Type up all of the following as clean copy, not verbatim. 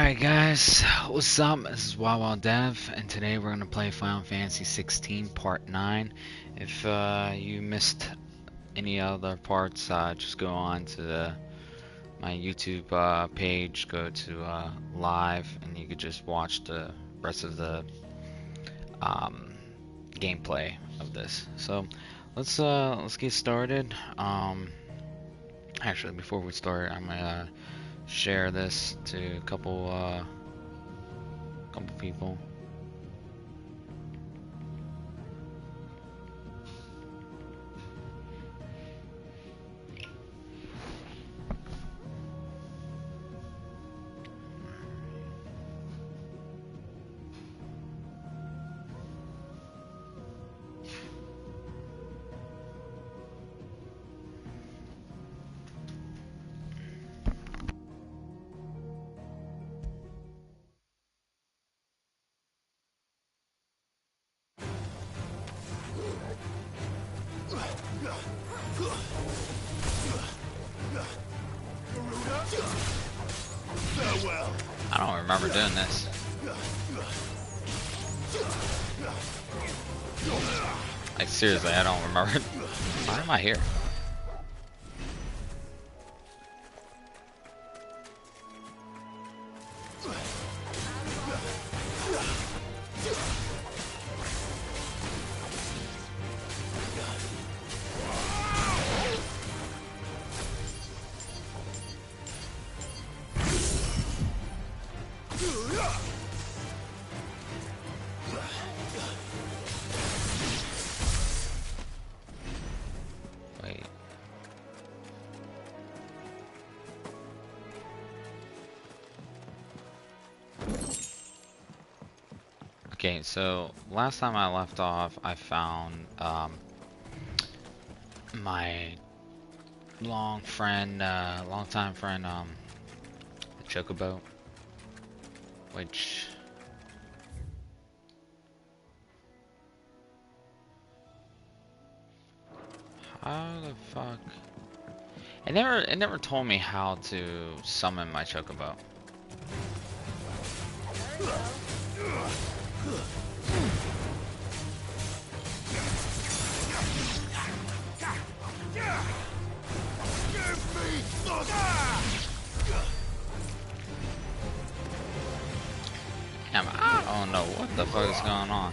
Alright guys, what's up? This is Wawa Dev, and today we're gonna play Final Fantasy 16 Part 9. If you missed any other parts, just go on to my YouTube page, go to live, and you could just watch the rest of the gameplay of this. So let's get started. Actually, before we start, I'm gonna share this to a couple people. I don't remember doing this. Like seriously, I don't remember. Why am I here? Wait. Okay, so last time I left off, I found my longtime friend, the Chocobo, which how the fuck? It never told me how to summon my Chocobo. Damn, I don't know what the fuck is going on.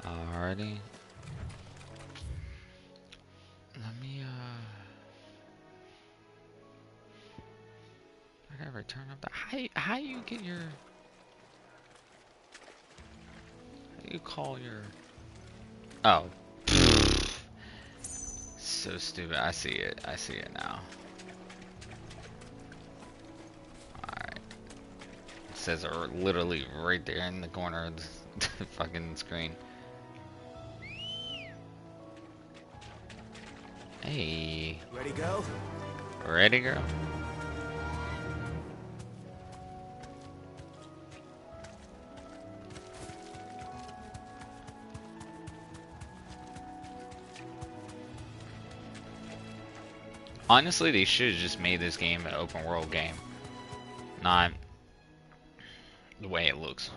Alrighty. Let me I gotta return up the how you get your how do you call your oh so stupid. I see it now. Alright. It says it literally right there in the corner of the fucking screen. Hey. Ready, go? Ready, girl? Honestly, they should have just made this game an open world game. Not the way it looks.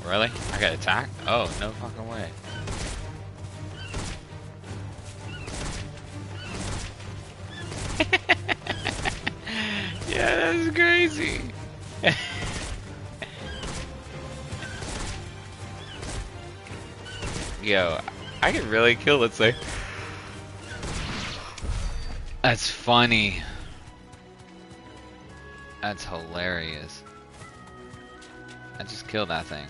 Really? I got attacked? Oh, no fucking way. Yeah, that's crazy. Yo, I could really kill it, say. That's funny. That's hilarious. I just killed that thing.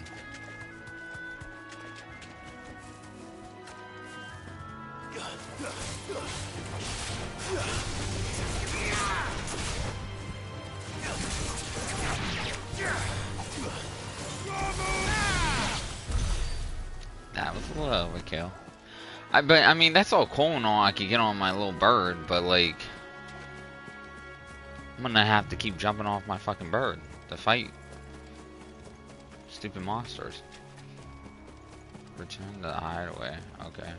That was a little overkill. But I mean, that's all cool and all. I could get on my little bird, but like, I'm gonna have to keep jumping off my fucking bird to fight stupid monsters. Return to the hideaway. Okay.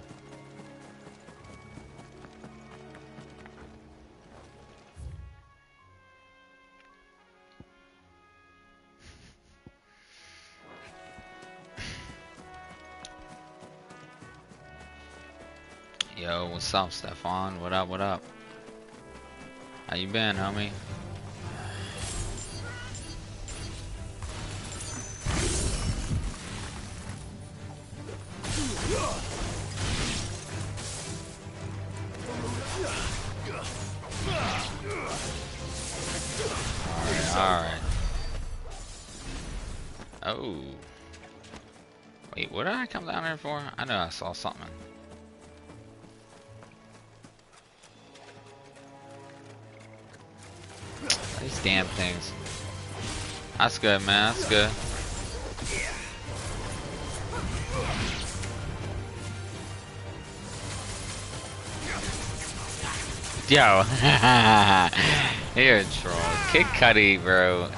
Yo, what's up, Stefan? What up, what up? How you been, homie? Alright. Oh. Wait, what did I come down here for? I know I saw something. These damn things. That's good, man. That's good. Yo. You're a troll. Kid Cudi, bro.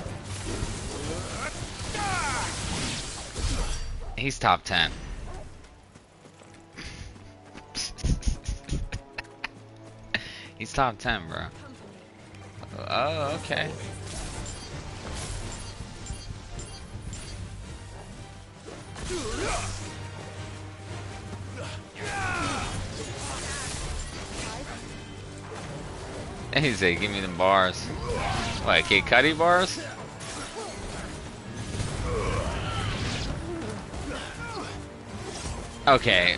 He's top 10. He's top 10, bro. Oh, okay. He said, give me them bars. What, Kid Cudi bars? Okay.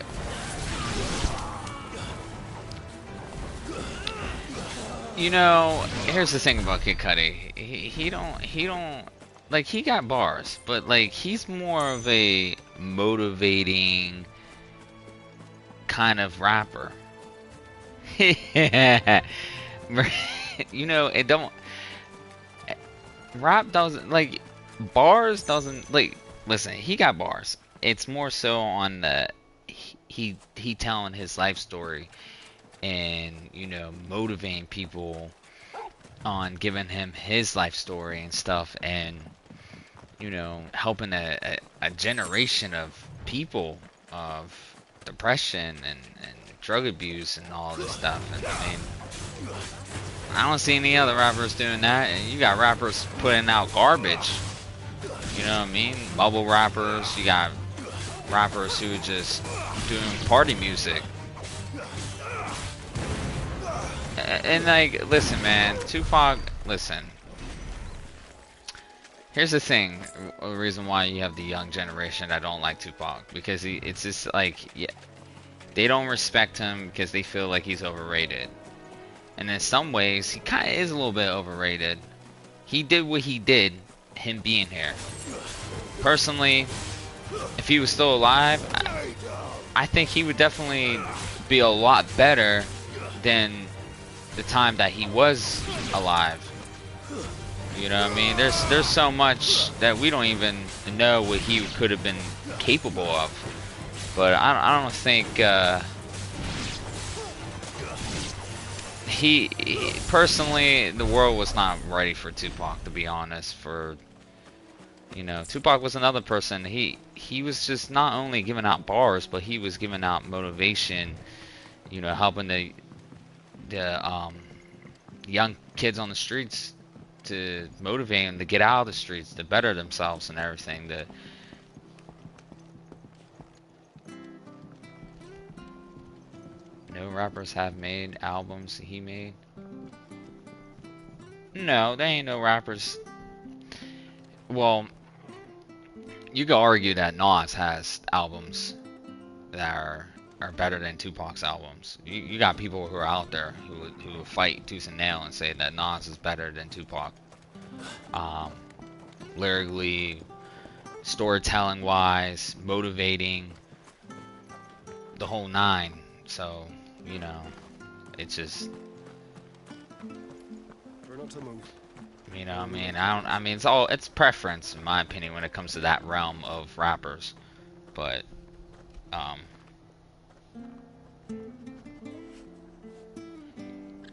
You know, here's the thing about Kid Cudi. He don't like, he got bars, but like, he's more of a motivating kind of rapper. You know, it don't, rap doesn't, like, bars doesn't, like, listen, he got bars. It's more so on the, he telling his life story and, you know, motivating people on giving him his life story and stuff, and, you know, helping a generation of people of depression and drug abuse and all this stuff. And I mean, I don't see any other rappers doing that. And you got rappers putting out garbage. You know what I mean? Bubble rappers. You got rappers who are just doing party music. And like, listen, man, Tupac, listen. Here's the thing, the reason why you have the young generation that don't like Tupac, because it's just like, yeah, they don't respect him because they feel like he's overrated. And in some ways, he kind of is a little bit overrated. He did what he did, him being here. Personally, if he was still alive, I think he would definitely be a lot better than the time that he was alive. You know what I mean? There's so much that we don't even know what he could have been capable of. But I don't think he personally, the world was not ready for Tupac, to be honest. For, you know, Tupac was another person. He was just not only giving out bars, but he was giving out motivation. You know, helping the young kids on the streets, to motivate them to get out of the streets, to better themselves and everything. No rappers have made albums he made. No, there ain't no rappers. Well, you could argue that Nas has albums that are better than Tupac's albums. You got people who are out there who will fight tooth and nail and say that Nas is better than Tupac. Lyrically, storytelling wise, motivating, the whole nine. So, you know, it's just, not to move. You know, I mean, I mean, it's preference in my opinion when it comes to that realm of rappers. But,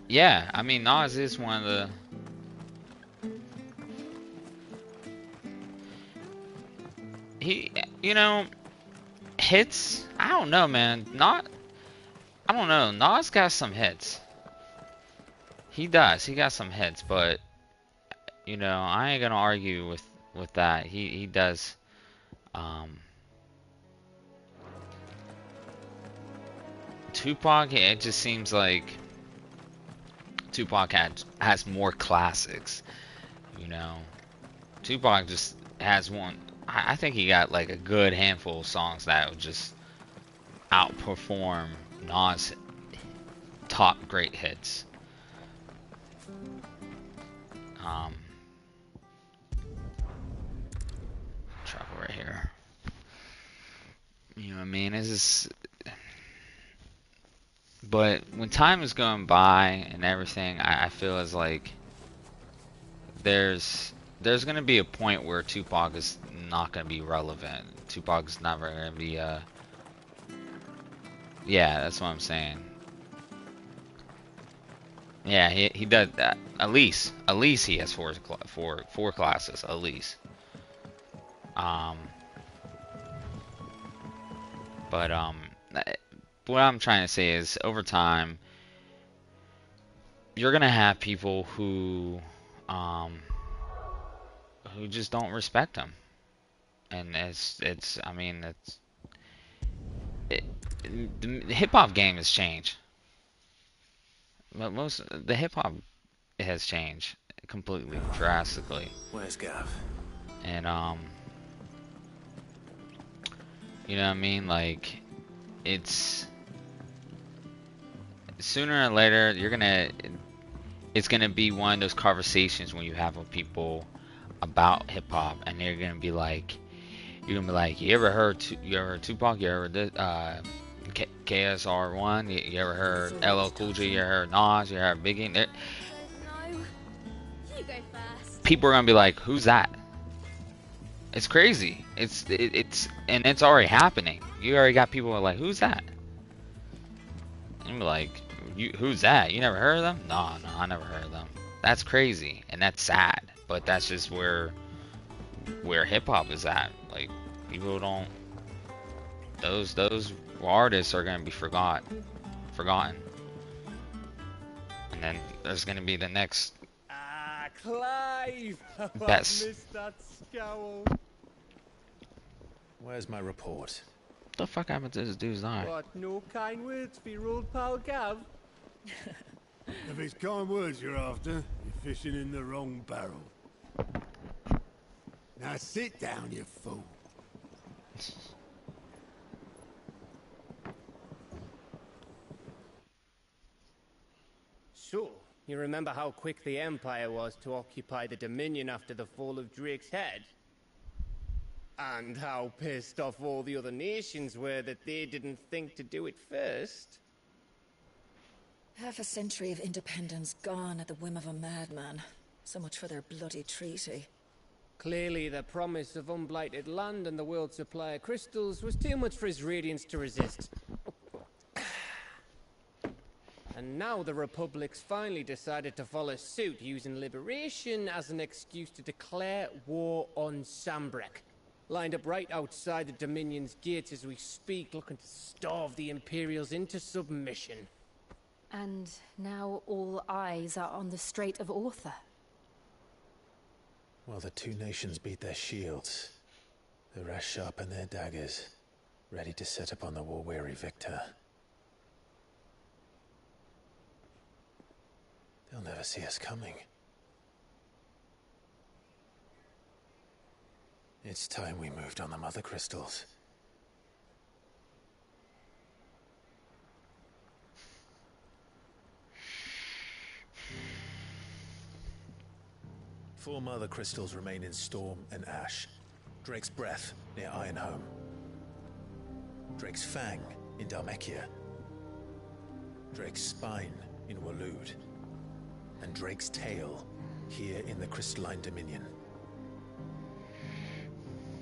yeah, I mean, Nas is one of the. He, you know, hits. I don't know, man. I don't know. Nas got some hits. He does. He got some hits, but you know, I ain't gonna argue with that. He does. Tupac. It just seems like Tupac has more classics. You know, Tupac just has one. I think he got like a good handful of songs that would just outperform Nas' top great hits. Travel right here. You know what I mean? It's just, but when time is going by and everything, I feel as like there's gonna be a point where Tupac is not gonna be relevant. Tupac's never gonna be yeah, that's what I'm saying. Yeah, he does that. At least he has four classes at least. But what I'm trying to say is over time you're gonna have people who just don't respect him, and I mean the hip hop game has changed. But the hip hop has changed completely, drastically. Where's Gav? And you know what I mean? Like, it's sooner or later it's gonna be one of those conversations when you have with people about hip hop, and you're gonna be like, you ever heard Tupac? You ever heard this, KSR1? You ever heard LL Cool J? You ever heard Nas? You ever heard Biggie? People are gonna be like, who's that? It's crazy. And it's already happening. You already got people who are like, who's that? And you're like, who's that? You never heard of them? No, I never heard of them. That's crazy, and that's sad. But that's just where hip hop is at. Like, people don't. Those artists are gonna be forgotten. And then there's gonna be the next. Clive! Best. I missed that scowl. Where's my report? What the fuck happened to this dude's eye? What, no kind words for your old pal Gav? If it's kind words you're after, you're fishing in the wrong barrel. Now sit down, you fool. So, you remember how quick the Empire was to occupy the Dominion after the fall of Drake's head? And how pissed off all the other nations were that they didn't think to do it first? Half a century of independence gone at the whim of a madman. So much for their bloody treaty. Clearly, the promise of unblighted land and the world's supply of crystals was too much for his radiance to resist. And now the Republic's finally decided to follow suit, using liberation as an excuse to declare war on Sambrek. Lined up right outside the Dominion's gates as we speak, looking to starve the Imperials into submission. And now all eyes are on the Strait of Author. While the two nations beat their shields, the rest sharpen their daggers, ready to set upon the war-weary victor. They'll never see us coming. It's time we moved on the mother crystals. Four mother crystals remain in Storm and Ash. Drake's Breath near Ironhome. Drake's Fang in Dhalmekia. Drake's Spine in Waloed. And Drake's Tail here in the Crystalline Dominion.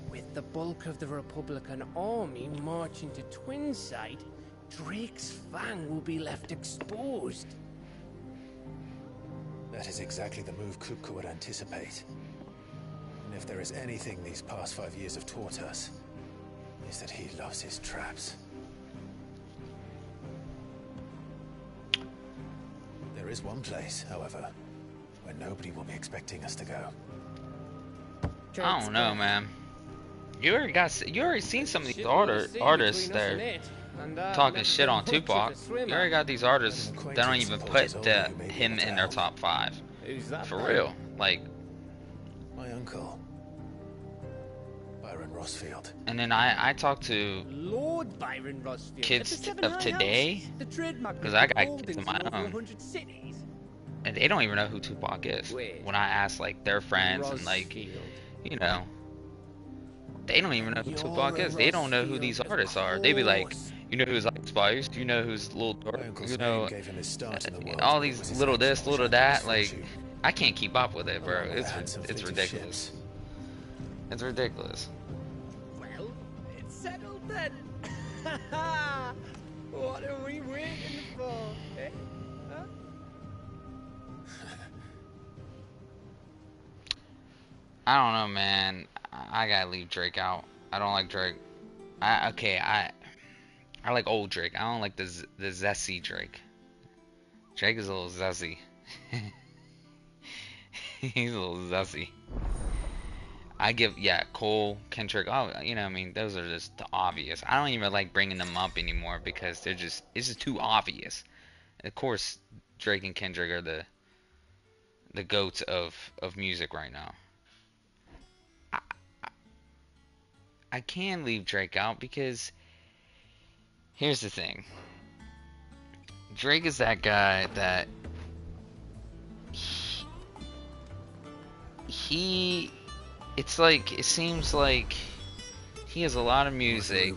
With the bulk of the Republican army marching to Twinside, Drake's Fang will be left exposed. That is exactly the move Kupka would anticipate. And if there is anything these past 5 years have taught us, is that he loves his traps. There is one place, however, where nobody will be expecting us to go. I don't know, man. You already seen some of these artists that are talking shit on Tupac. You already got these artists that don't even put him in their top 5. For real, like. My uncle, Byron Rossfield. And then I talked to Lord Byron Rossfield, kids of today, because I got kids of my own, and they don't even know who Tupac is. When I ask like their friends and like, you know, they don't even know who Tupac is. They don't know who these artists are. They be like, you know who's Ice Spice? You know who's Lil Durk? You know, all these little this, little that. Like, I can't keep up with it, bro. It's ridiculous. It's ridiculous. Well, it's settled then. What are we waiting for? Eh? Huh? I don't know, man. I gotta leave Drake out. I don't like Drake. I like old Drake. I don't like the zesty Drake. Drake is a little zesty. He's a little zesty. I give, yeah, Cole, Kendrick, oh, you know, I mean, those are just the obvious. I don't even like bringing them up anymore because they're just, it's just too obvious. Of course, Drake and Kendrick are the goats of music right now. I can leave Drake out because here's the thing. Drake is that guy that it's like, it seems like he has a lot of music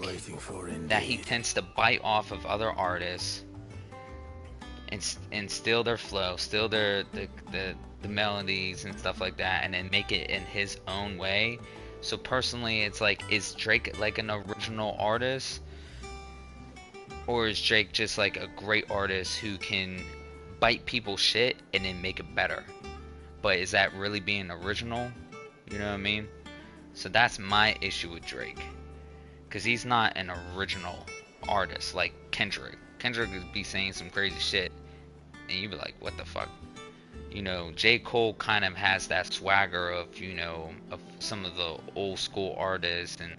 that he tends to bite off of other artists and steal their flow, steal the melodies and stuff like that, and then make it in his own way. So personally, it's like, is Drake like an original artist, or is Drake just like a great artist who can bite people's shit and then make it better? But is that really being original? You know what I mean? So that's my issue with Drake, because he's not an original artist like Kendrick. Kendrick would be saying some crazy shit and you'd be like, what the fuck? You know, J. Cole kind of has that swagger of, you know, of some of the old school artists, and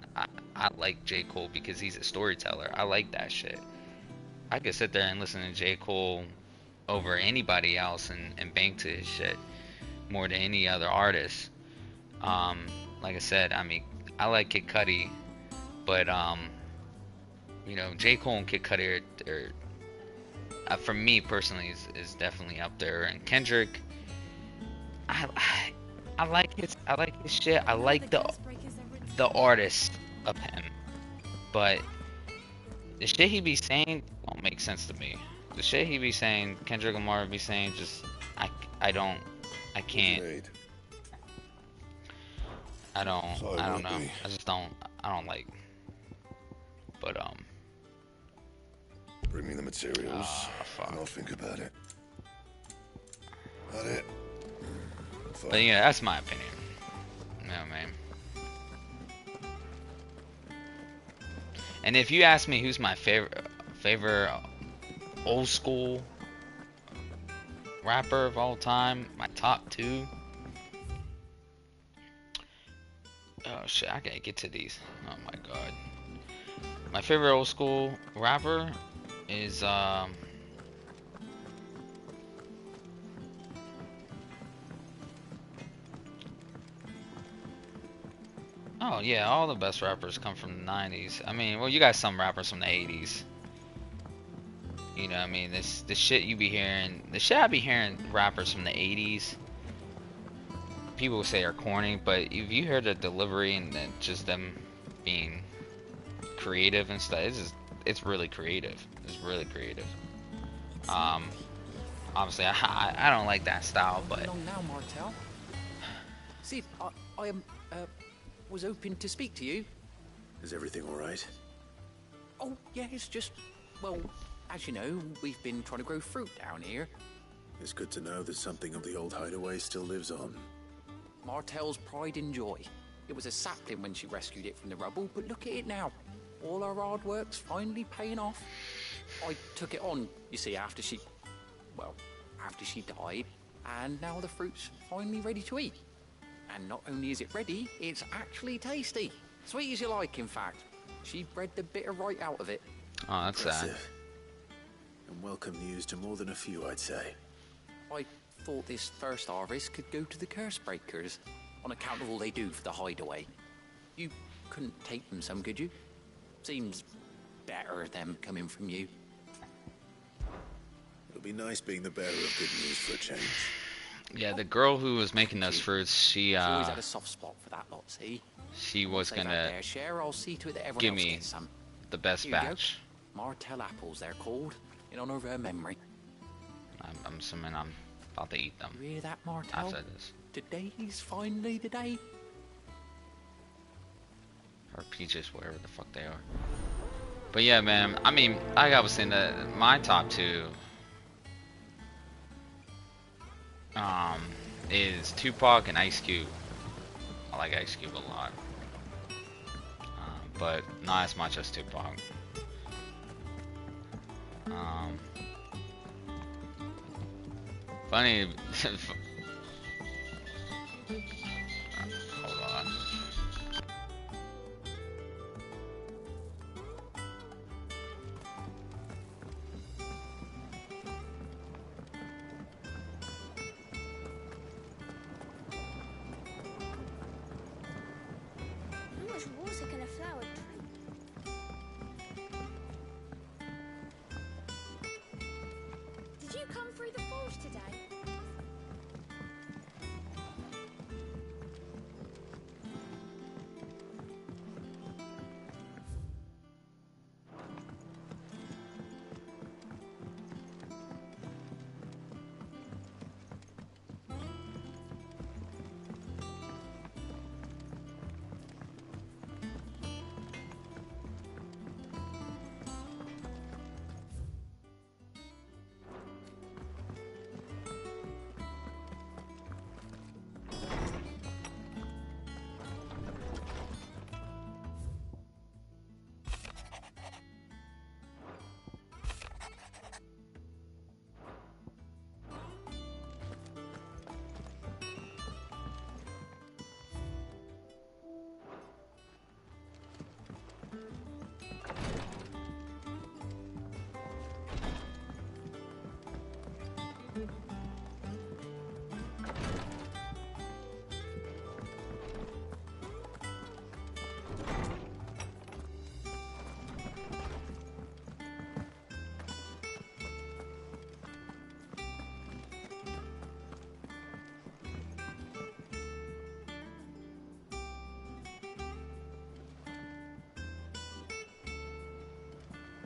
I like J. Cole because he's a storyteller. I like that shit. I could sit there and listen to J. Cole over anybody else and bang to his shit more than any other artist. Like I said, I mean, I like Kid Cudi, but you know, J. Cole and Kid Cudi are for me personally is definitely up there. And Kendrick, I like his shit. I like the artist of him, but the shit he be saying don't make sense to me. The shit he be saying, Kendrick Lamar be saying, just I can't. I don't know. I just don't like. But bring me the materials, fuck. and I'll think about it. Got it. Fine. But yeah, that's my opinion. No, man. And if you ask me who's my favorite old school rapper of all time, my top 2. Oh shit, I gotta get to these. Oh my god. My favorite old school rapper is oh yeah, all the best rappers come from the 90s. I mean, well, you got some rappers from the 80s. You know what I mean? This shit you be hearing, the shit I be hearing rappers from the 80s, people will say are corny, but if you hear the delivery and then just them being creative and stuff, it's really creative. It's really creative. obviously I don't like that style, Come but along now, Martel. See, I was hoping to speak to you. Is everything all right? Oh, yeah, it's just, well, as you know, we've been trying to grow fruit down here. It's good to know that something of the old hideaway still lives on. Martel's pride and joy. It was a sapling when she rescued it from the rubble, but look at it now. All our hard work's finally paying off. I took it on, you see, after she died, and now the fruit's finally ready to eat. And not only is it ready, it's actually tasty. Sweet as you like, in fact. She bred the bitter right out of it. oh, that's sad. Impressive. And welcome news to more than a few, I'd say. I thought this first harvest could go to the curse breakers, on account of all they do for the hideaway. You couldn't take them some, could you? Seems better them coming from you. It'll be nice being the bearer of good news for a change. Yeah, the girl who was making those fruits, She always had a soft spot for that lot, see? she was Say that gonna there, share, I'll see to it that everyone give else me gets some. the best Here you go. batch. Martel apples, they're called, in honor of her memory. I'm assuming I'm about to eat them You hear that, Martel? after this. Today's finally the day. Or peaches, whatever the fuck they are. But yeah, man, I mean, like I was saying, my top two is Tupac and Ice Cube. I like Ice Cube a lot, but not as much as Tupac. Funny. Hold on. How much water can a flower drink? Did you come through the forge today?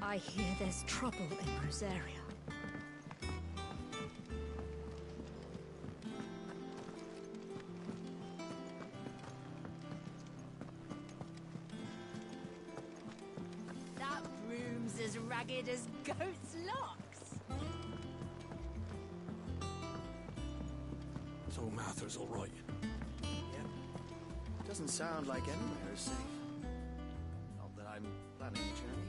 I hear there's trouble in Rosaria. That room's as ragged as goat's locks. So Mather's all right. Yeah. Doesn't sound like anywhere is safe. Not that I'm planning a journey.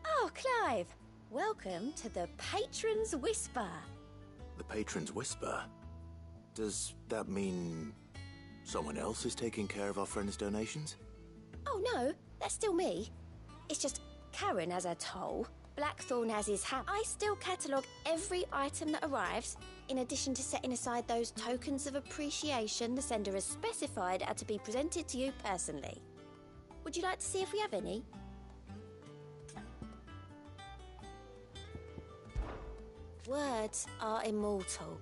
Oh, Clive. Welcome to the Patron's Whisper. The Patron's Whisper? Does that mean someone else is taking care of our friend's donations? Oh, no. That's still me. It's just Karen has her toll. Blackthorn has his hat. I still catalogue every item that arrives, in addition to setting aside those tokens of appreciation the sender has specified are to be presented to you personally. Would you like to see if we have any? Words are immortal.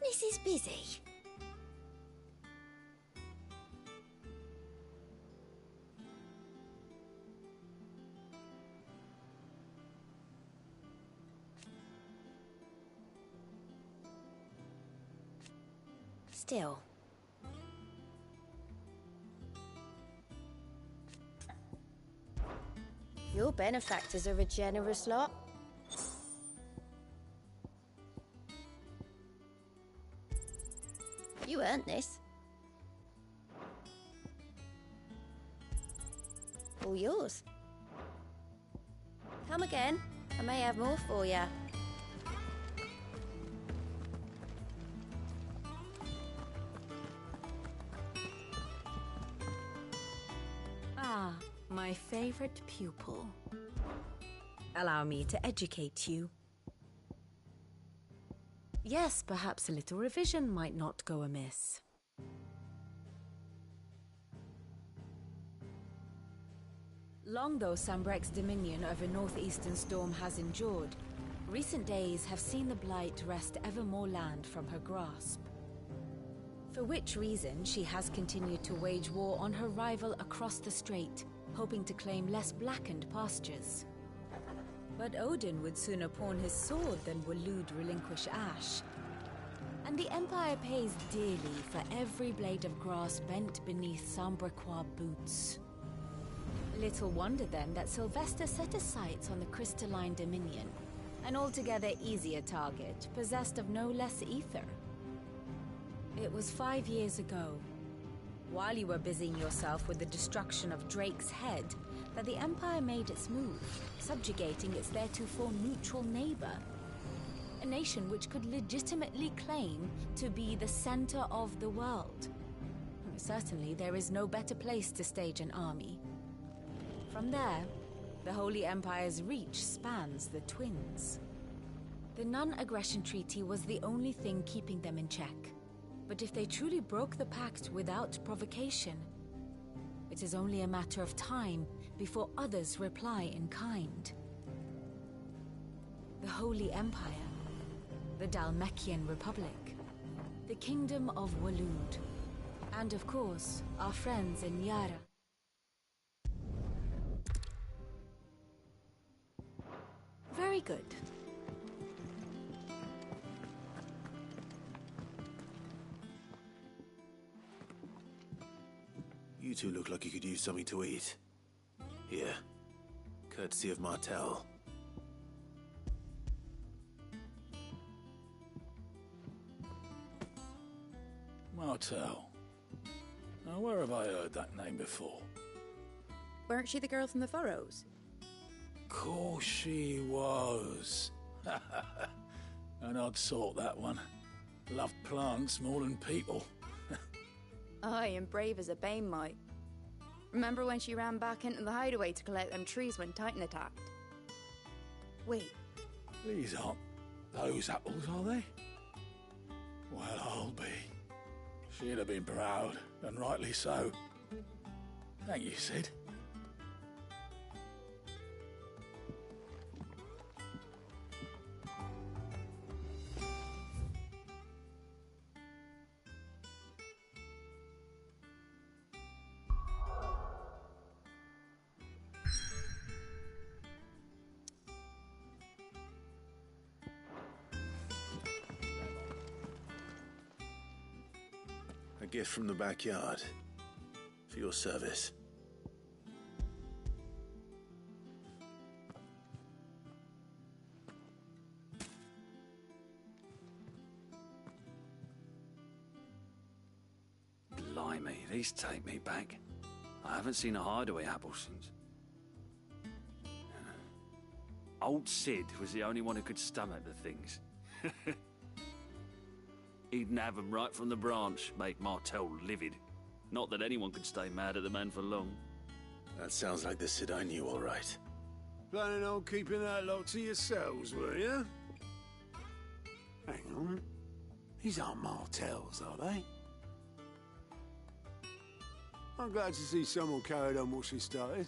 This is busy. Still. Your benefactors are a generous lot. You earned this. All yours. Come again. I may have more for you. Ah, my favorite pupil. Allow me to educate you. Yes, perhaps a little revision might not go amiss. Long though Sambrek's dominion over northeastern Storm has endured, recent days have seen the Blight wrest ever more land from her grasp. For which reason she has continued to wage war on her rival across the strait, hoping to claim less blackened pastures. But Odin would sooner pawn his sword than Waloed relinquish Ash. And the Empire pays dearly for every blade of grass bent beneath Sambrequois boots. Little wonder then that Sylvester set his sights on the crystalline dominion, an altogether easier target, possessed of no less ether. It was 5 years ago, while you were busying yourself with the destruction of Drake's head, that the Empire made its move, subjugating its theretofore neutral neighbor. A nation which could legitimately claim to be the center of the world. Certainly, there is no better place to stage an army. From there, the Holy Empire's reach spans the Twins. The non-aggression treaty was the only thing keeping them in check. But if they truly broke the pact without provocation, it is only a matter of time before others reply in kind. The Holy Empire, the Dhalmekian Republic, the Kingdom of Waloed, and of course, our friends in Yara. Very good. You two look like you could use something to eat. Here, courtesy of Martel. Martel. Now, where have I heard that name before? Weren't she the girl from the Furrows? Course she was. An odd sort, that one. Loved plants more than people. Aye, and brave as a bane might. Remember when she ran back into the hideaway to collect them trees when Titan attacked? Wait. These aren't those apples, are they? Well, I'll be. She'd have been proud, and rightly so. Thank you, Sid. A gift from the backyard. For your service. Blimey, these take me back. I haven't seen a hideaway apple since. Old Sid was the only one who could stomach the things. He'd nab 'em right from the branch, make Martel livid. Not that anyone could stay mad at the man for long. That sounds like the Sid I knew, all right. Planning on keeping that lot to yourselves, were you? Hang on. These aren't Martels, are they? I'm glad to see someone carried on what she started.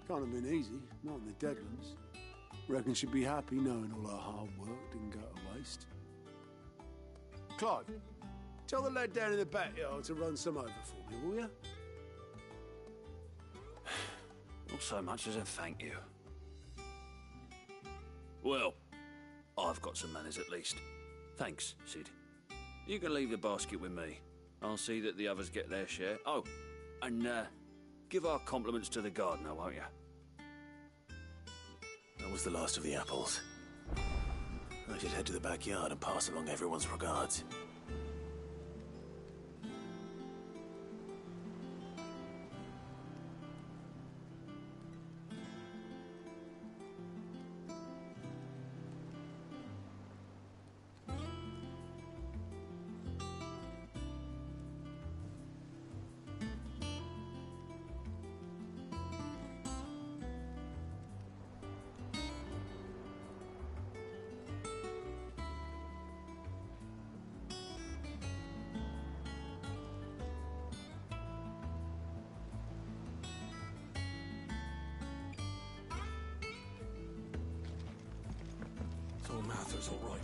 Can't have been easy, not in the Deadlands. Reckon she'd be happy knowing all her hard work didn't go to waste. Clive, tell the lad down in the backyard to run some over for me, will you? Not so much as a thank you. Well, I've got some manners at least. Thanks, Sid. You can leave the basket with me. I'll see that the others get their share. Oh, and give our compliments to the gardener, won't you? That was the last of the apples. I should head to the backyard and pass along everyone's regards. So Mather's all right.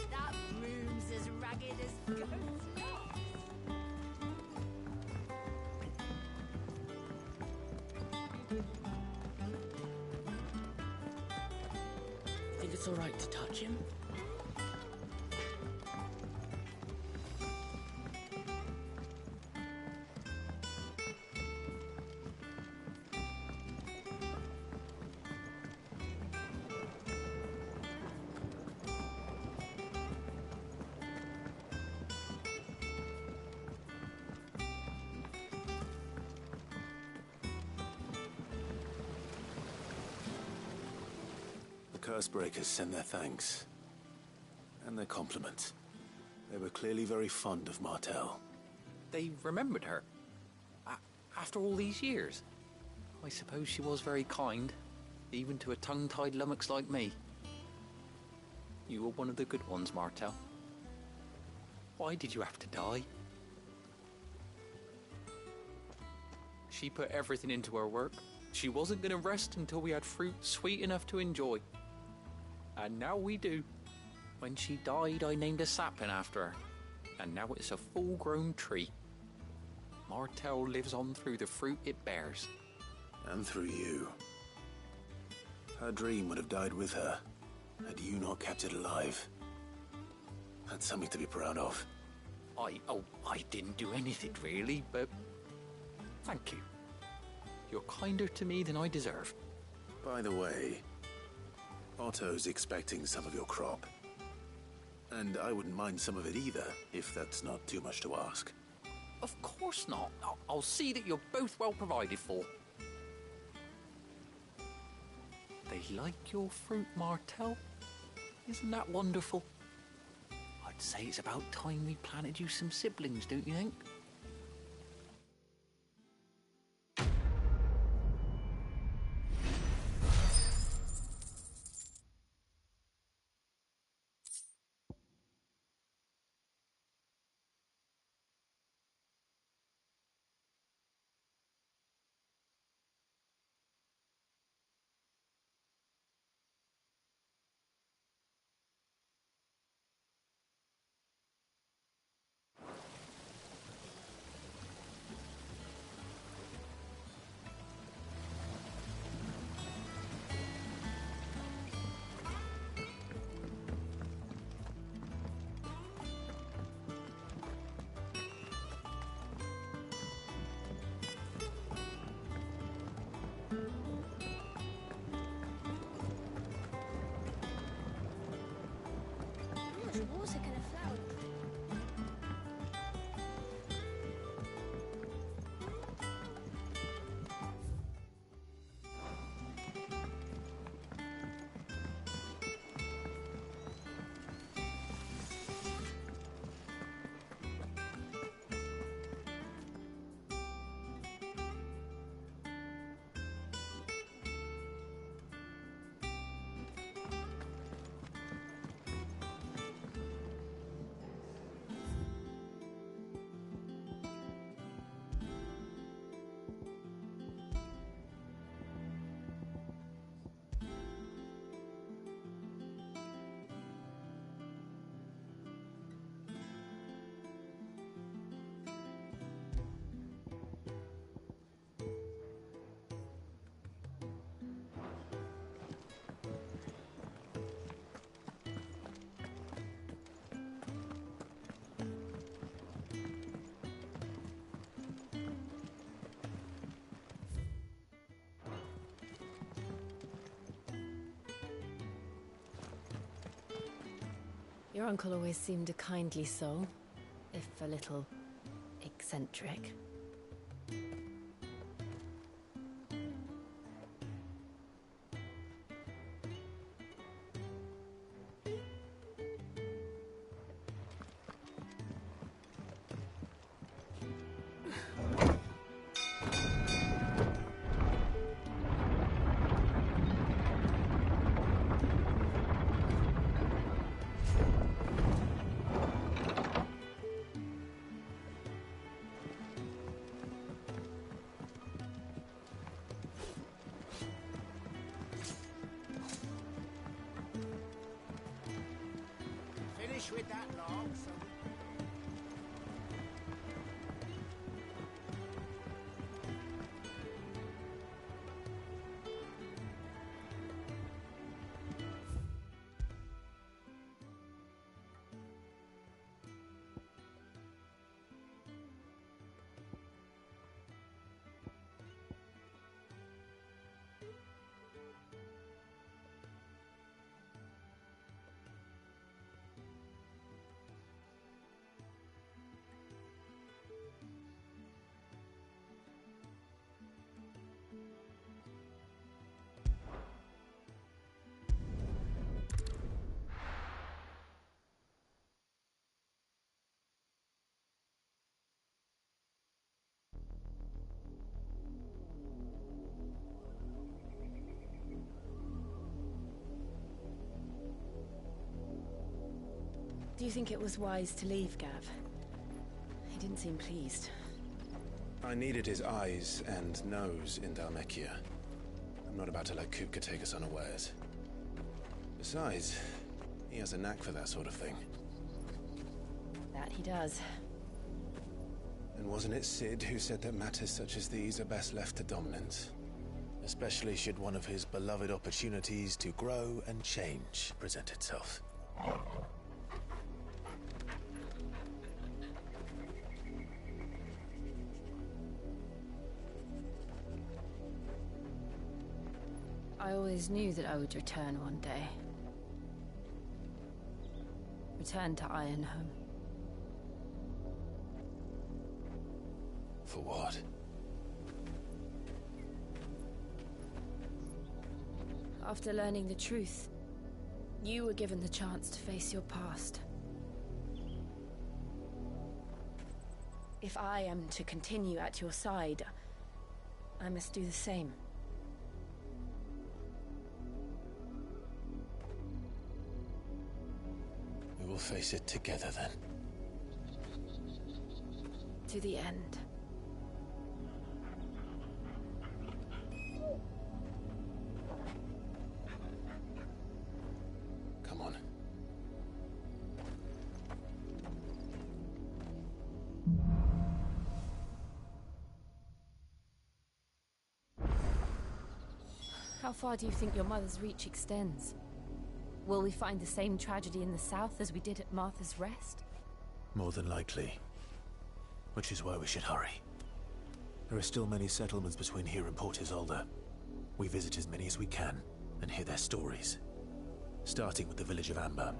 That room's as ragged as goat's Think it's alright to touch him? The Cursebreakers send their thanks. And their compliments. They were clearly very fond of Martel. They remembered her. After all these years. I suppose she was very kind, even to a tongue-tied lummox like me. You were one of the good ones, Martel. Why did you have to die? She put everything into her work. She wasn't going to rest until we had fruit sweet enough to enjoy. And now we do. When she died, I named a sapling after her. And now it's a full-grown tree. Martel lives on through the fruit it bears. And through you. Her dream would have died with her, had you not kept it alive. That's something to be proud of. I didn't do anything really, but thank you. You're kinder to me than I deserve. By the way, Otto's expecting some of your crop. And I wouldn't mind some of it either, if that's not too much to ask. Of course not. I'll see that you're both well provided for. They like your fruit, Martel. Isn't that wonderful? I'd say it's about time we planted you some siblings, don't you think? Your uncle always seemed a kindly soul, if a little eccentric. Finish with that log, so Do you think it was wise to leave, Gav? He didn't seem pleased. I needed his eyes and nose in Dhalmekia. I'm not about to let Kupka take us unawares. Besides, he has a knack for that sort of thing. That he does. And wasn't it Sid who said that matters such as these are best left to dominance? Especially should one of his beloved opportunities to grow and change present itself. I always knew that I would return one day. Return to Ironhome. For what? After learning the truth, you were given the chance to face your past. If I am to continue at your side, I must do the same. We will face it together then. To the end. Come on. How far do you think your mother's reach extends? Will we find the same tragedy in the south as we did at Martha's Rest? More than likely. Which is why we should hurry. There are still many settlements between here and Port Isolde. We visit as many as we can and hear their stories. Starting with the village of Amber.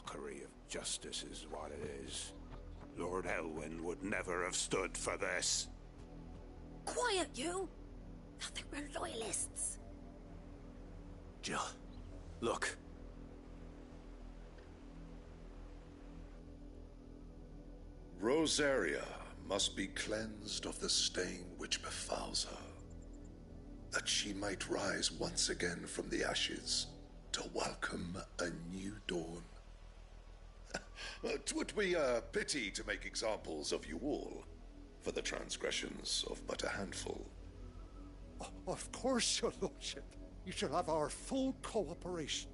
mockery of justice is what it is. Lord Elwyn would never have stood for this. Quiet, you! I think we're loyalists. Jill, look. Rosaria must be cleansed of the stain which befouls her, that she might rise once again from the ashes to welcome a new dawn. 'Twould be a pity to make examples of you all, for the transgressions of but a handful. Of course, your lordship. You shall have our full cooperation.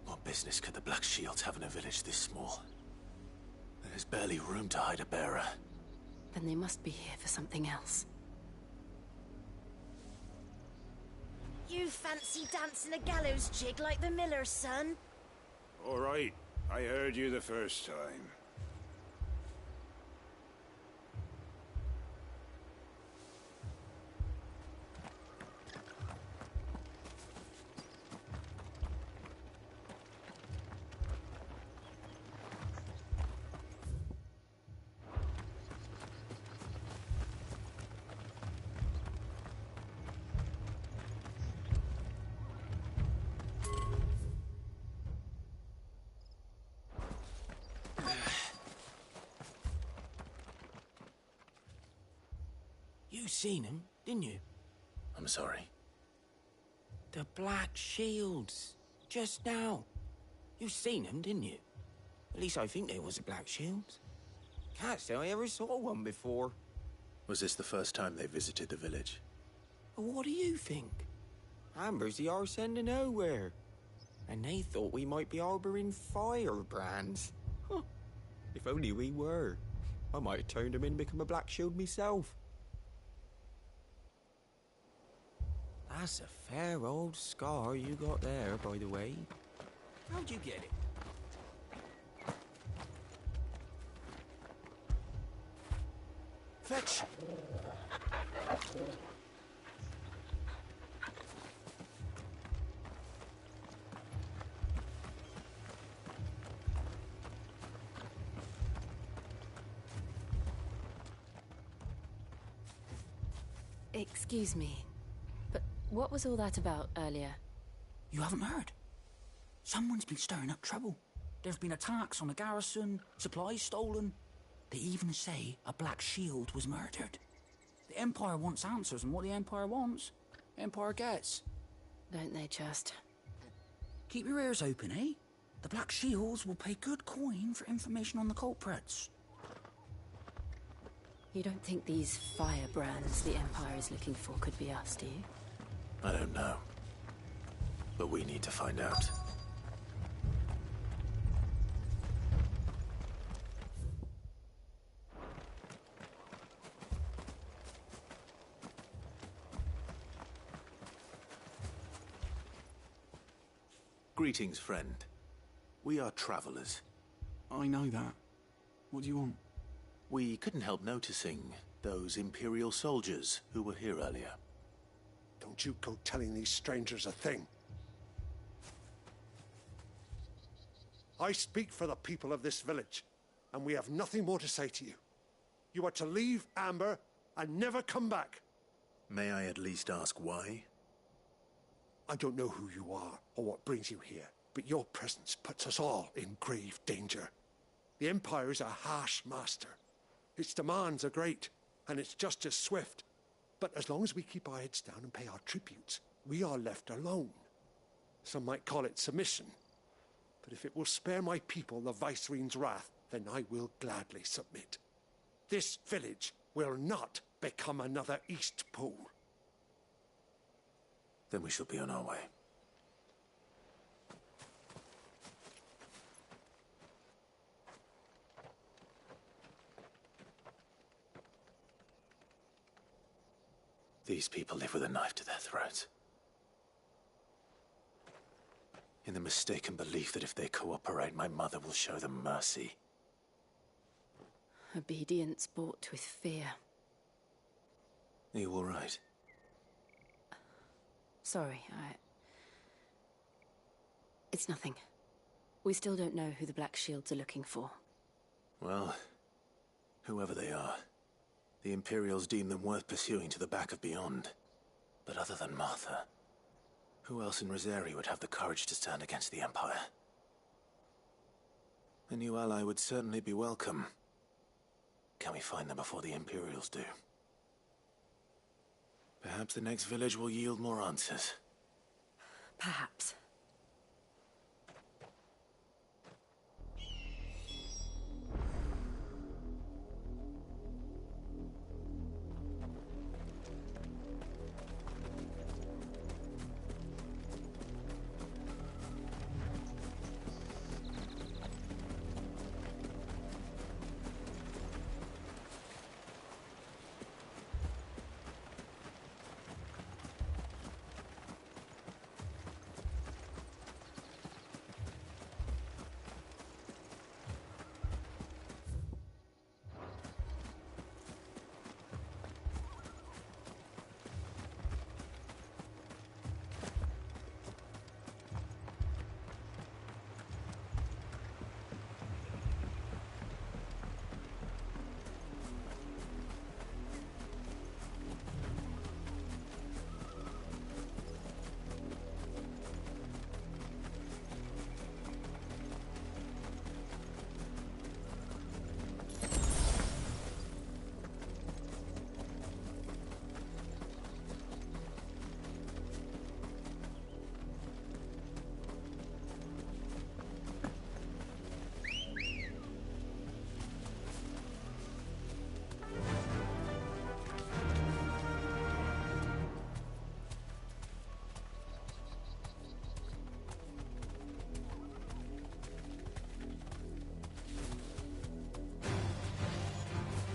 What business could the Black Shields have in a village this small? There's barely room to hide a bearer. Then they must be here for something else. You fancy dancing a gallows jig like the miller's son? All right, I heard you the first time. You seen him, didn't you? I'm sorry. The Black Shields. Just now. You seen them, didn't you? At least I think they was the Black Shields. Can't say I ever saw one before. Was this the first time they visited the village? But what do you think? Amber's the arse end of nowhere. And they thought we might be harboring firebrands. Huh. If only we were. I might have turned them in and become a Black Shield myself. That's a fair old scar you got there, by the way. How'd you get it? Fetch! Excuse me, but what was all that about earlier? You haven't heard? Someone's been stirring up trouble. There've been attacks on the garrison, supplies stolen. They even say a Black Shield was murdered. The Empire wants answers, and what the Empire wants, Empire gets. Don't they just? Keep your ears open, eh? The Black Shields will pay good coin for information on the culprits. You don't think these firebrands the Empire is looking for could be us, do you? I don't know. But we need to find out. Greetings, friend. We are travelers. I know that. What do you want? We couldn't help noticing those Imperial soldiers who were here earlier. Don't you go telling these strangers a thing. I speak for the people of this village, and we have nothing more to say to you. You are to leave Amber and never come back. May I at least ask why? I don't know who you are or what brings you here, but your presence puts us all in grave danger. The Empire is a harsh master. Its demands are great, and its justice swift. But as long as we keep our heads down and pay our tributes, we are left alone. Some might call it submission. But if it will spare my people the Viceroy's wrath, then I will gladly submit. This village will not become another Eastpool. Then we shall be on our way. These people live with a knife to their throats. In the mistaken belief that if they cooperate, my mother will show them mercy. Obedience bought with fear. Are you all right? Sorry, It's nothing. We still don't know who the Black Shields are looking for. Well, whoever they are, the Imperials deem them worth pursuing to the back of beyond. But other than Martha, who else in Rosari would have the courage to stand against the Empire? A new ally would certainly be welcome. Can we find them before the Imperials do? Perhaps the next village will yield more answers. Perhaps.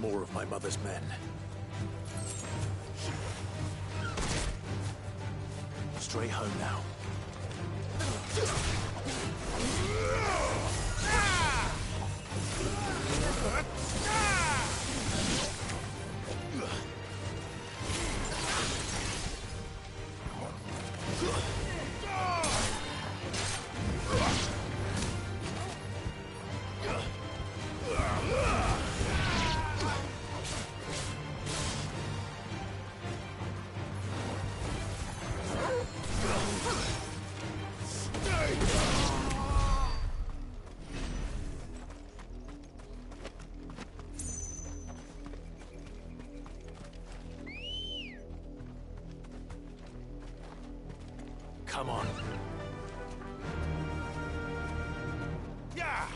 More of my mother's men. Straight home now. Come on. Yeah!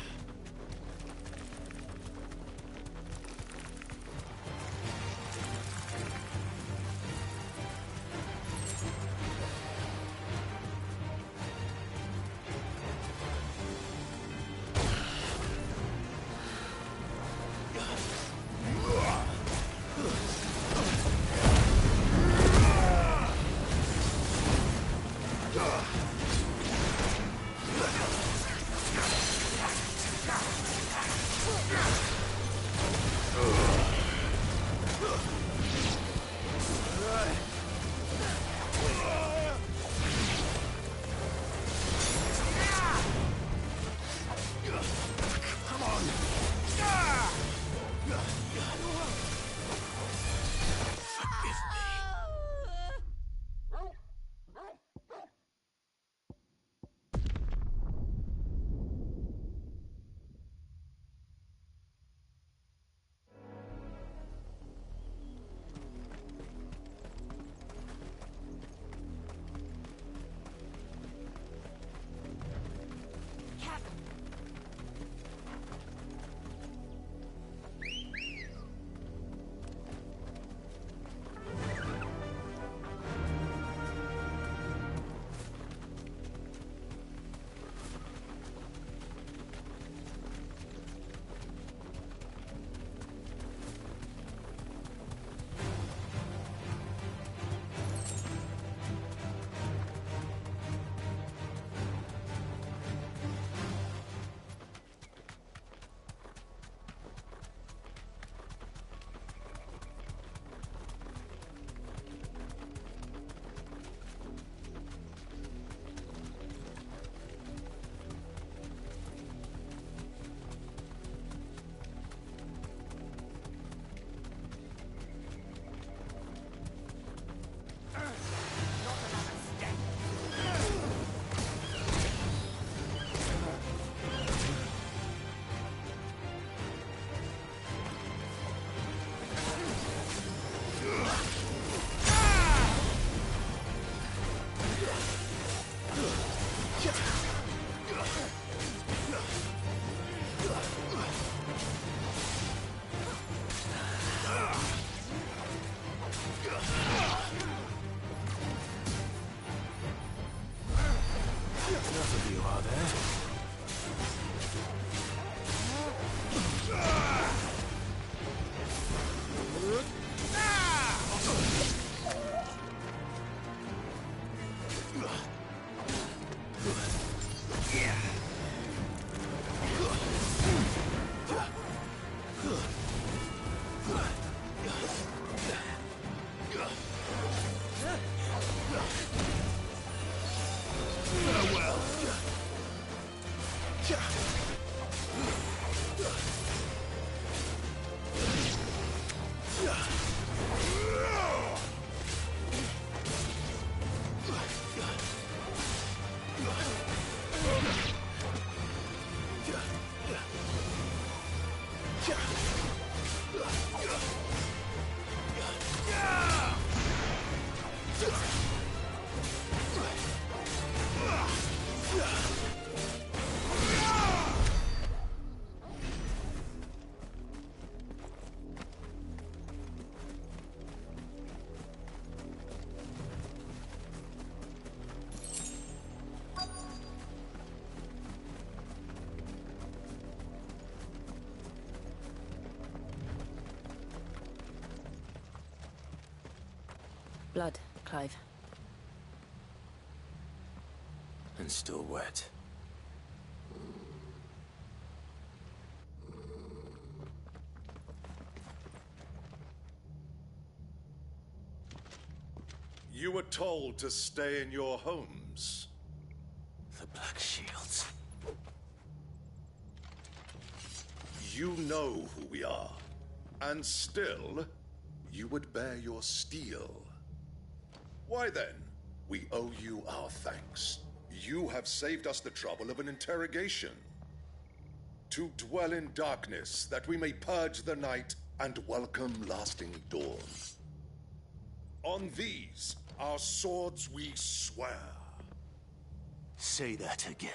Blood, Clive. And still wet. You were told to stay in your homes. The Black Shields. You know who we are. And still, you would bear your steel. Why then, we owe you our thanks. You have saved us the trouble of an interrogation. To dwell in darkness, that we may purge the night and welcome lasting dawn. On these, our swords we swear. Say that again.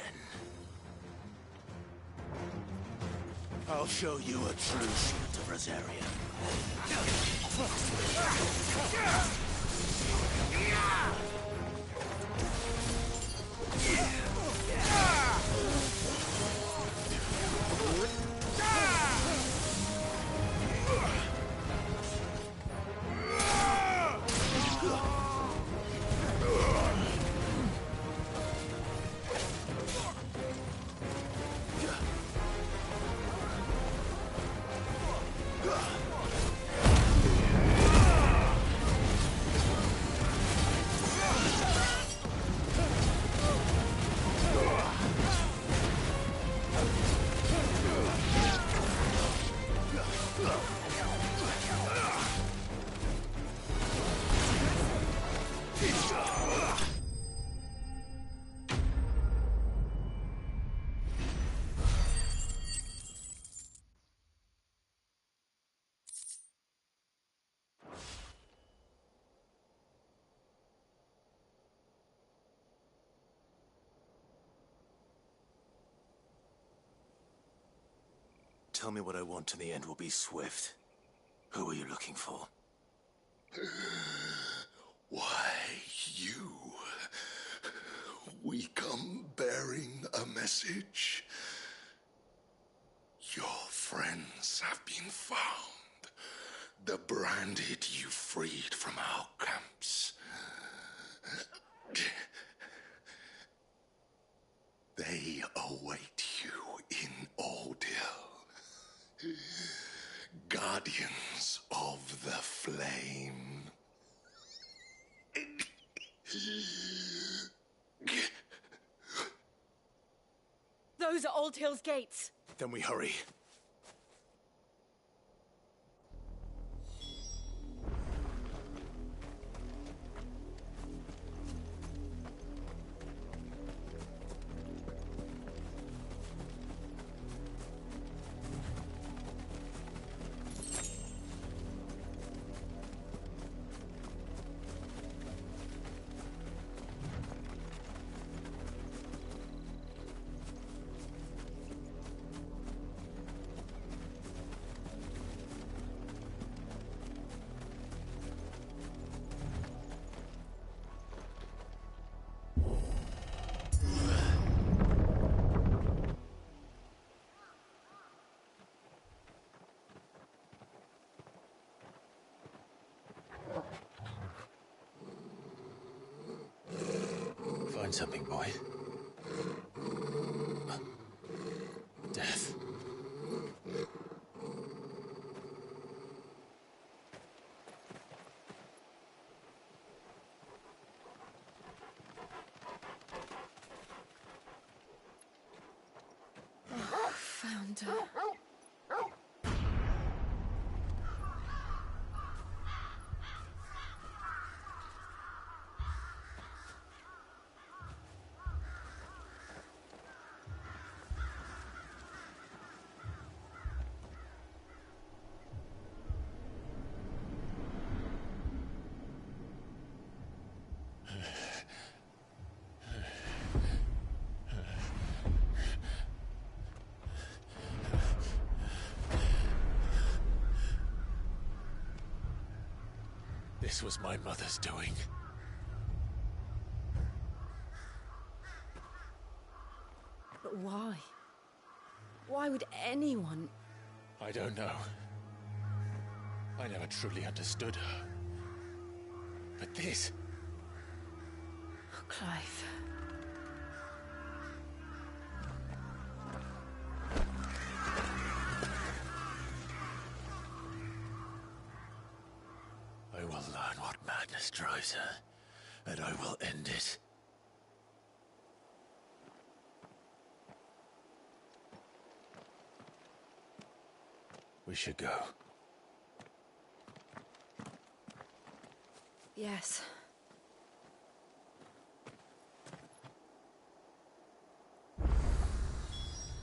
I'll show you a true shield of Rosaria. Tell me what I want and the end will be swift. Who are you looking for? Why, you. We come bearing a message. Your friends have been found. The branded you freed from our camps. They await you in Ordeal. Guardians of the Flame. Those are Old Hill's gates. Then we hurry. Find something, boy. Death. Found her. This was my mother's doing. But why? Why would anyone... I don't know. I never truly understood her. But this... Oh, Clive. I will learn what madness drives her, and I will end it. We should go. Yes.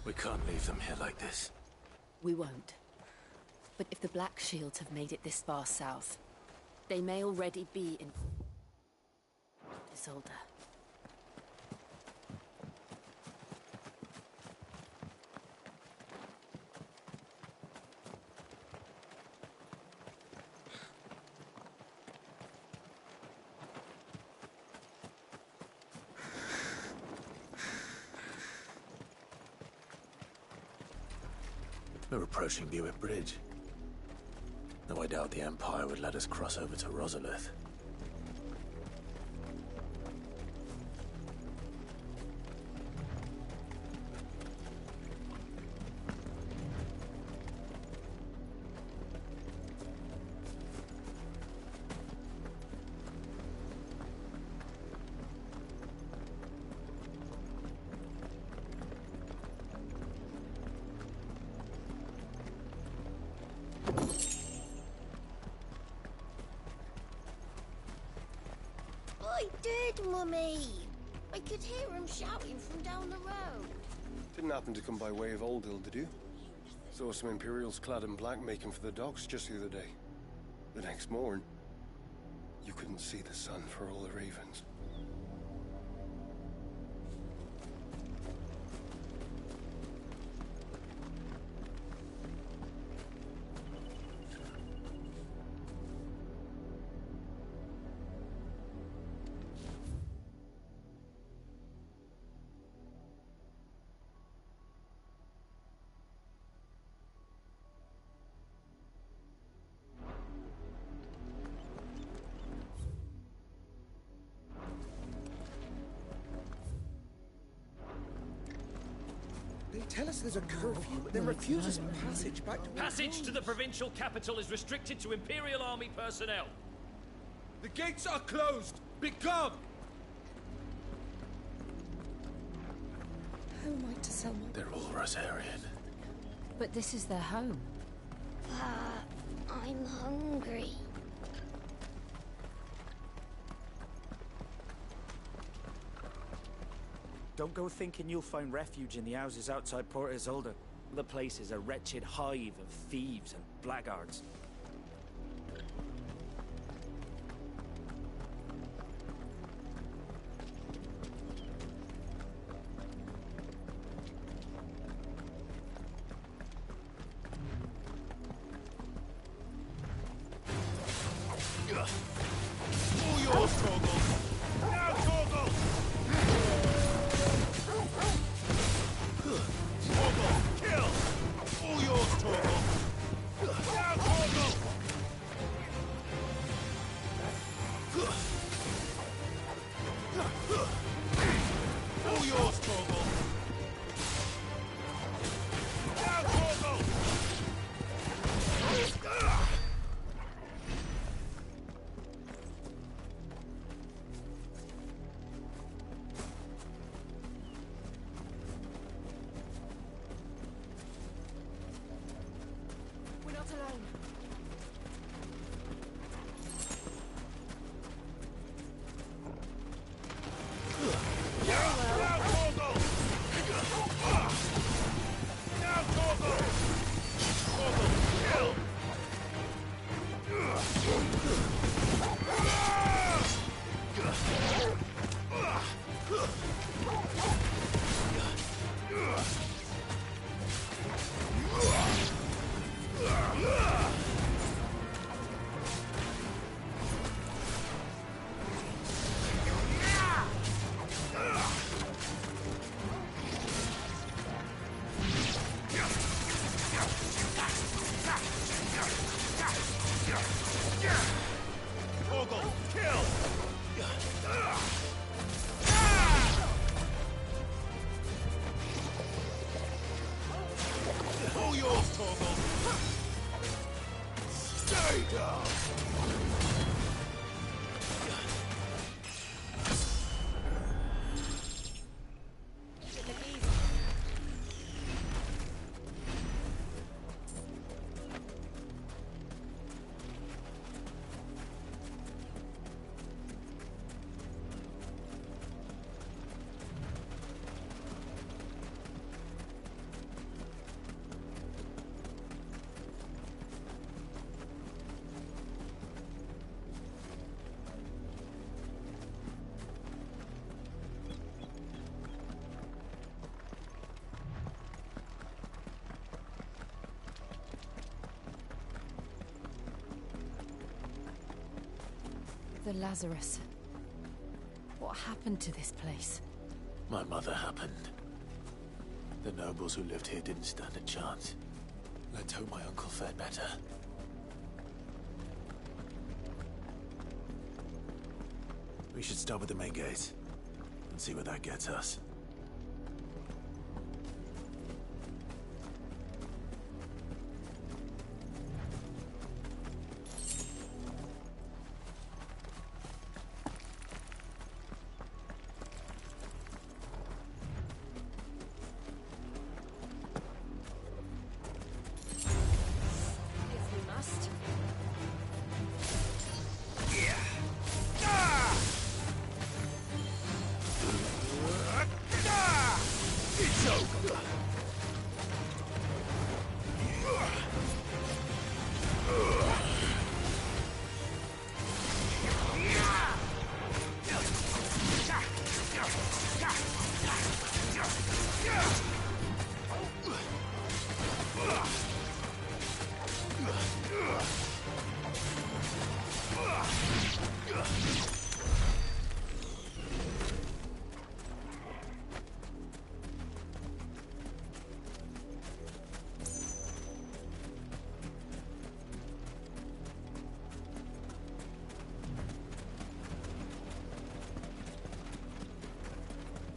We can't leave them here like this. We won't. But if the Black Shields have made it this far south, they may already be in Isolde. We're approaching Buick Bridge. Though I doubt the Empire would let us cross over to Rosalith. I did, Mummy! I could hear him shouting from down the road. Didn't happen to come by way of Oldhill, did you? Saw some Imperials clad in black making for the docks just the other day. The next morn, you couldn't see the sun for all the ravens. They tell us there's a curfew, but then refuse us passage back to... Passage to the provincial capital is restricted to Imperial Army personnel. The gates are closed! Begone! How am I to sell my... They're all Rosarian. But this is their home. I'm hungry. Don't go thinking you'll find refuge in the houses outside Port Isolde. The place is a wretched hive of thieves and blackguards. All yours, Torgal! Now, Torgal! Torgal, kill! All yours, Torgal! Now, Torgal! All yours, Torgal! Now, Torgal! The Lazarus. What happened to this place? My mother happened. The nobles who lived here didn't stand a chance. Let's hope my uncle fared better. We should start with the main gate and see where that gets us.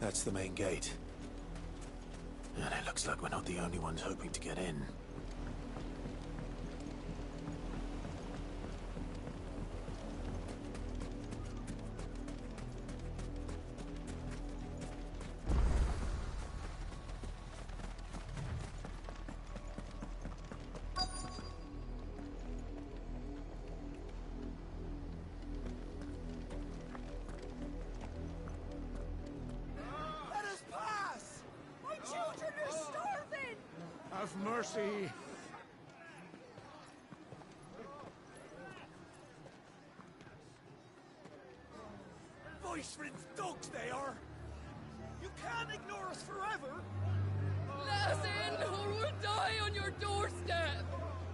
That's the main gate. And it looks like we're not the only ones hoping to get in. Have mercy. Voice-ridden dogs they are! You can't ignore us forever! Let us in, or we'll die on your doorstep!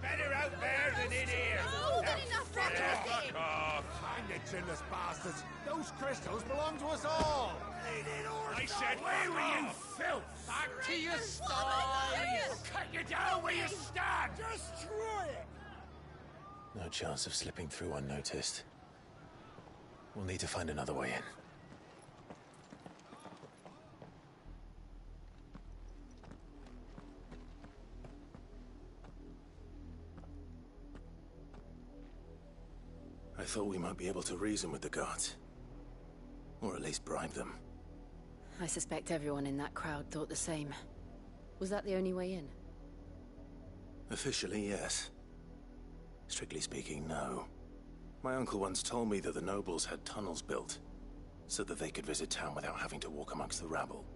Better out there than in here! Oh, good enough for Fuck off! Hang the chinless bastards! Those crystals belong to us all! I said, away with you, filth! Back to your sties! We'll cut you down where you stand! Destroy it! No chance of slipping through unnoticed. We'll need to find another way in. I thought we might be able to reason with the guards. Or at least bribe them. I suspect everyone in that crowd thought the same. Was that the only way in? Officially, yes. Strictly speaking, no. My uncle once told me that the nobles had tunnels built, so that they could visit town without having to walk amongst the rabble.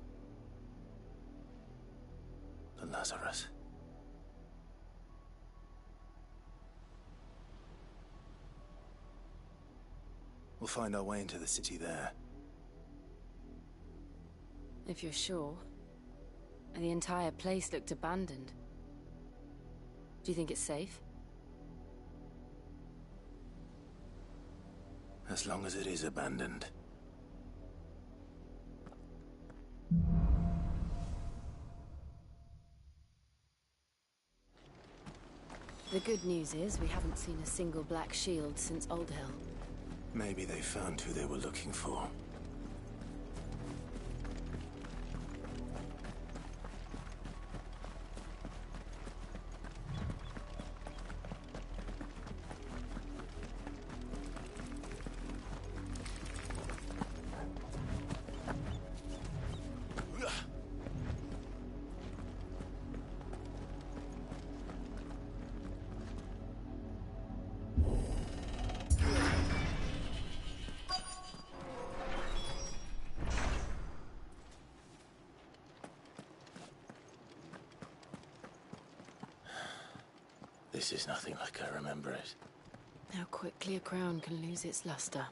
The Lazarus. We'll find our way into the city there. If you're sure. And the entire place looked abandoned. Do you think it's safe? As long as it is abandoned. The good news is we haven't seen a single black shield since Old Hill. Maybe they found who they were looking for. This is nothing like I remember it. How quickly a crown can lose its luster.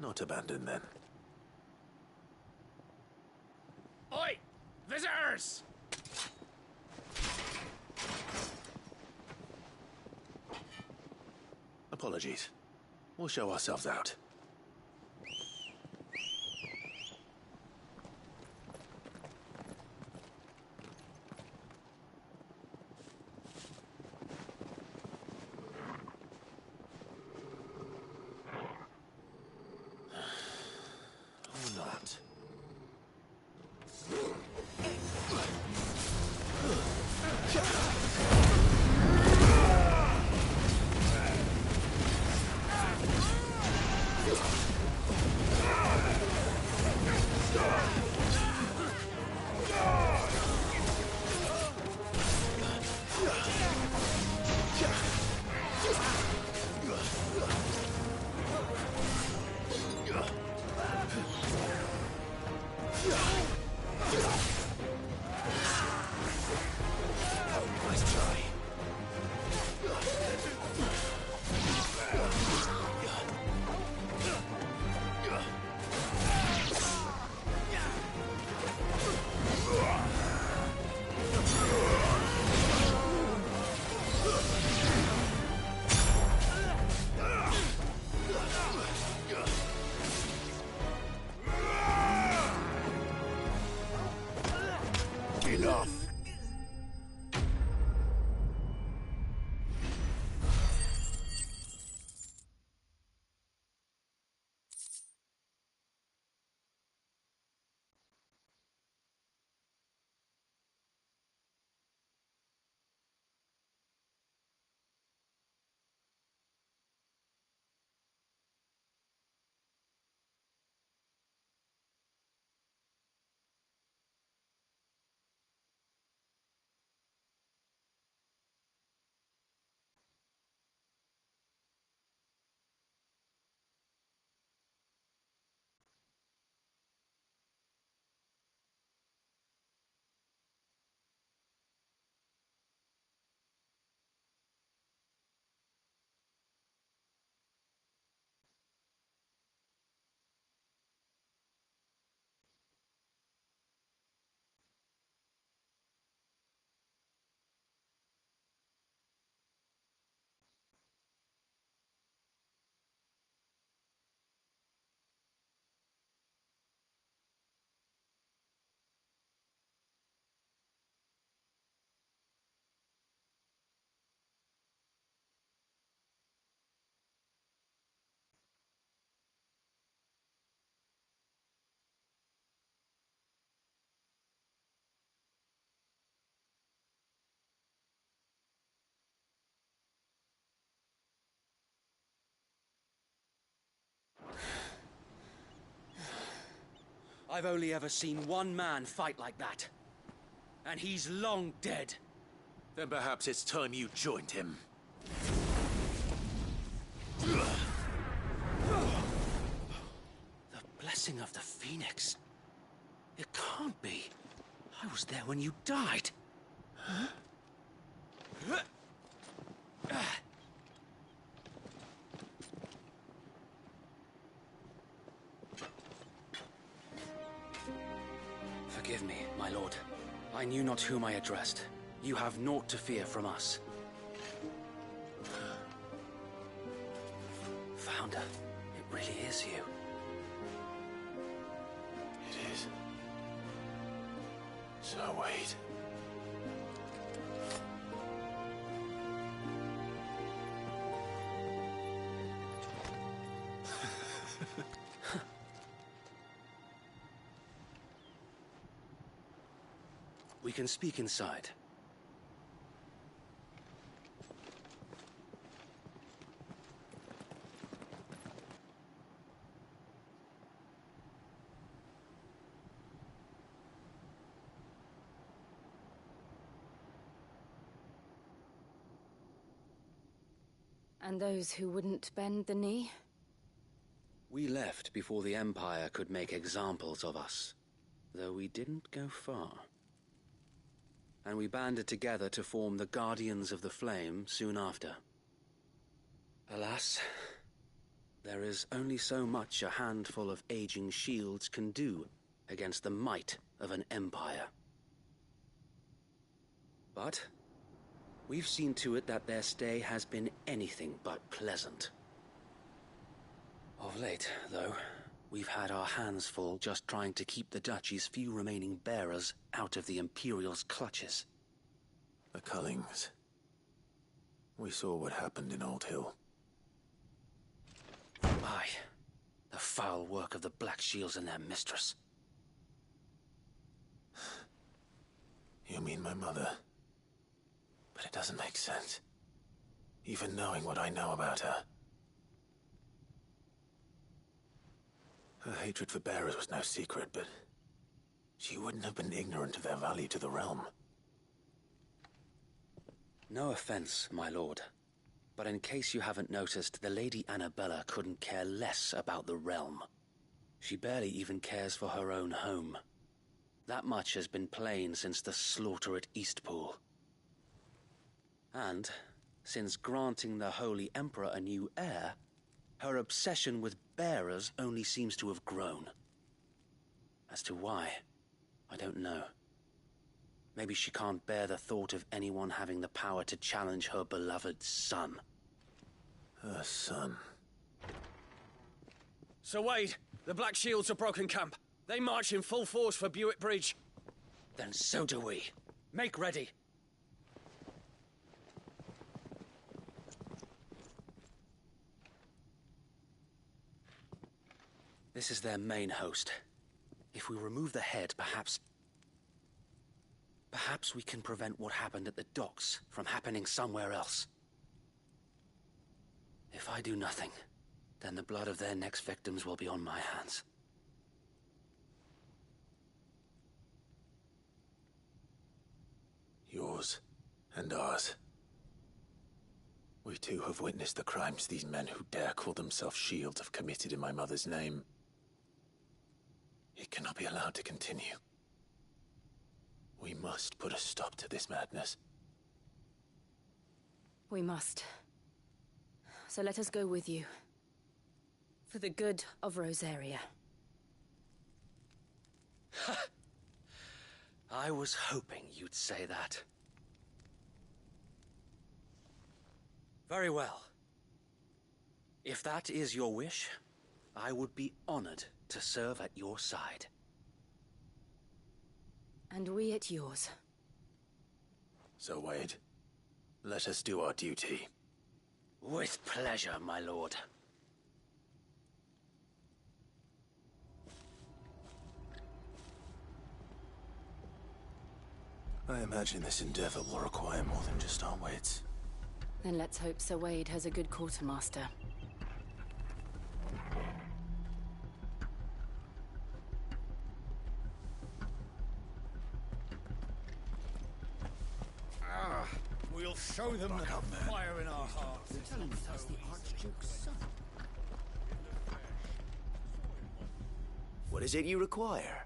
Not abandoned, then. Oi! Visitors! Apologies. We'll show ourselves out. Or not. Nice try. Enough. I've only ever seen one man fight like that. And he's long dead. Then perhaps it's time you joined him. The blessing of the Phoenix. It can't be. I was there when you died. Huh? Forgive me, my lord. I knew not whom I addressed. You have naught to fear from us. Founder, it really is you. It is. So wait. We can speak inside. And those who wouldn't bend the knee? We left before the Empire could make examples of us, though we didn't go far. And we banded together to form the Guardians of the Flame soon after. Alas, there is only so much a handful of aging shields can do against the might of an empire. But we've seen to it that their stay has been anything but pleasant. Of late, though, we've had our hands full just trying to keep the Duchy's few remaining bearers out of the Imperial's clutches. The Cullings. We saw what happened in Old Hill. Aye. The foul work of the Black Shields and their mistress. You mean my mother? But it doesn't make sense. Even knowing what I know about her. Her hatred for bearers was no secret, but she wouldn't have been ignorant of their value to the realm. No offense, my lord. But in case you haven't noticed, the Lady Annabella couldn't care less about the realm. She barely even cares for her own home. That much has been plain since the slaughter at Eastpool. And, since granting the Holy Emperor a new heir, her obsession with bearers only seems to have grown. As to why, I don't know. Maybe she can't bear the thought of anyone having the power to challenge her beloved son. Her son. Sir Wade, the Black Shields have broken camp. They march in full force for Buick Bridge. Then so do we. Make ready. This is their main host. If we remove the head, perhaps we can prevent what happened at the docks from happening somewhere else. If I do nothing, then the blood of their next victims will be on my hands. Yours and ours. We too have witnessed the crimes these men who dare call themselves shields have committed in my mother's name. It cannot be allowed to continue. We must put a stop to this madness. We must. So let us go with you. For the good of Rosaria. I was hoping you'd say that. Very well. If that is your wish, I would be honored to serve at your side. And we at yours. So, Wade, let us do our duty. With pleasure, my lord. I imagine this endeavor will require more than just our wits. Then let's hope Sir Wade has a good quartermaster. We'll show them the fire in our hearts. You're telling me that's the Archduke's son? What is it you require?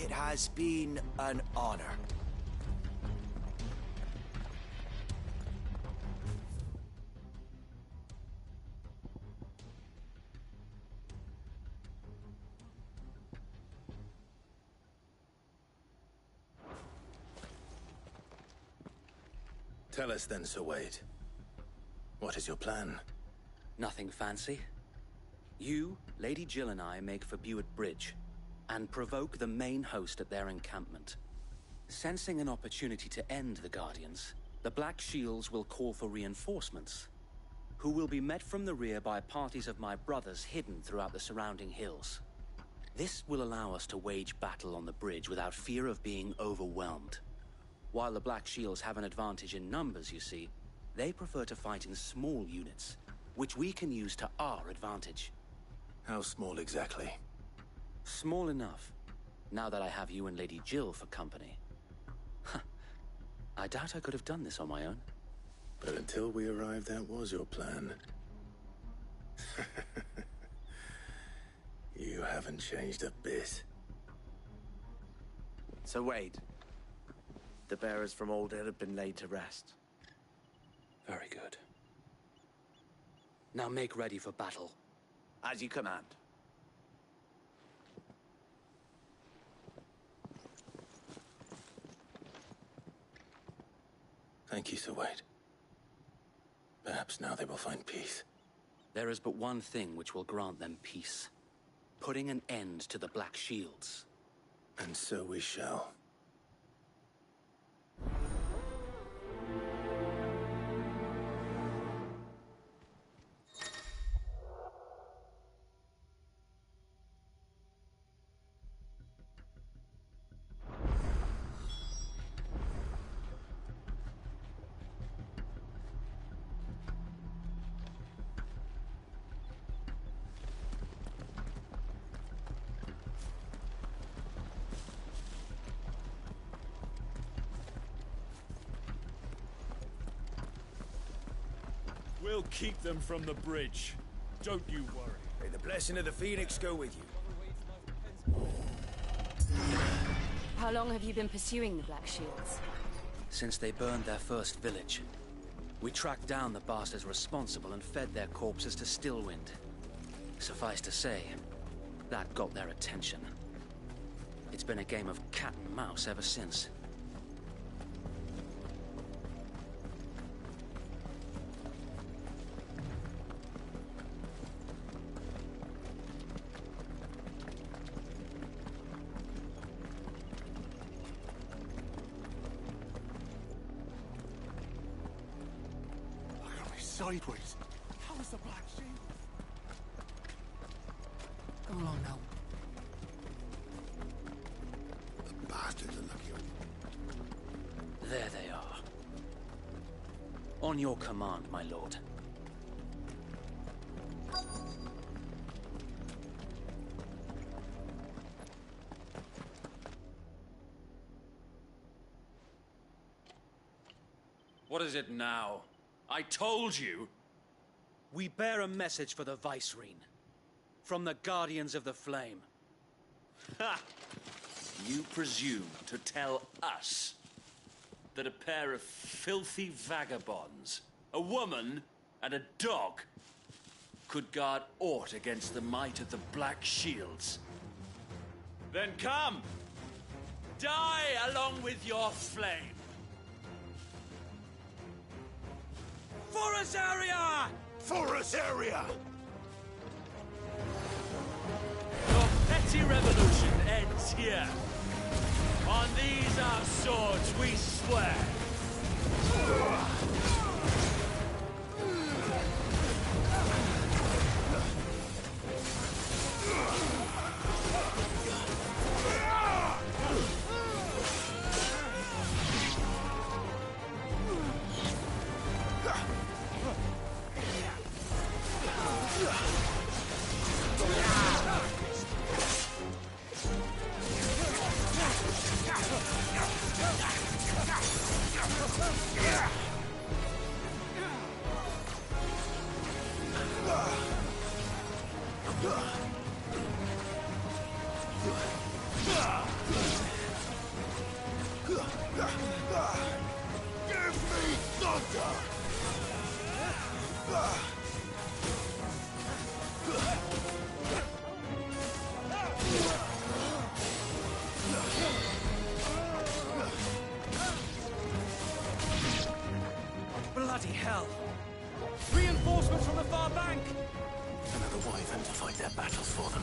It has been an honor. Tell us then, Sir Wade. What is your plan? Nothing fancy. You, Lady Jill and I make for Buett Bridge, and provoke the main host at their encampment. Sensing an opportunity to end the Guardians, the Black Shields will call for reinforcements, who will be met from the rear by parties of my brothers hidden throughout the surrounding hills. This will allow us to wage battle on the bridge without fear of being overwhelmed. While the Black Shields have an advantage in numbers, you see, they prefer to fight in small units, which we can use to our advantage. How small exactly? Small enough, now that I have you and Lady Jill for company. I doubt I could have done this on my own. But until we arrived, that was your plan. You haven't changed a bit. So Wade, the bearers from Old Hill have been laid to rest. Very good. Now make ready for battle. As you command. Thank you, Sir Wade. Perhaps now they will find peace. There is but one thing which will grant them peace. Putting an end to the Black Shields. And so we shall. We'll keep them from the bridge. Don't you worry. May the blessing of the Phoenix go with you. How long have you been pursuing the Black Shields? Since they burned their first village. We tracked down the bastards responsible and fed their corpses to Stillwind. Suffice to say, that got their attention. It's been a game of cat and mouse ever since. Sideways. How is the Black Shield? Come along now. The bastards are lucky. There they are. On your command, my lord. What is it now? I told you! We bear a message for the Vicereine. From the Guardians of the Flame. Ha! You presume to tell us that a pair of filthy vagabonds, a woman and a dog, could guard aught against the might of the Black Shields? Then come! Die along with your flame! For Azaria! For Azaria! Your petty revolution ends here. On these our swords we swear. Bloody hell! Reinforcements from the far bank! Another wyvern to fight their battles for them.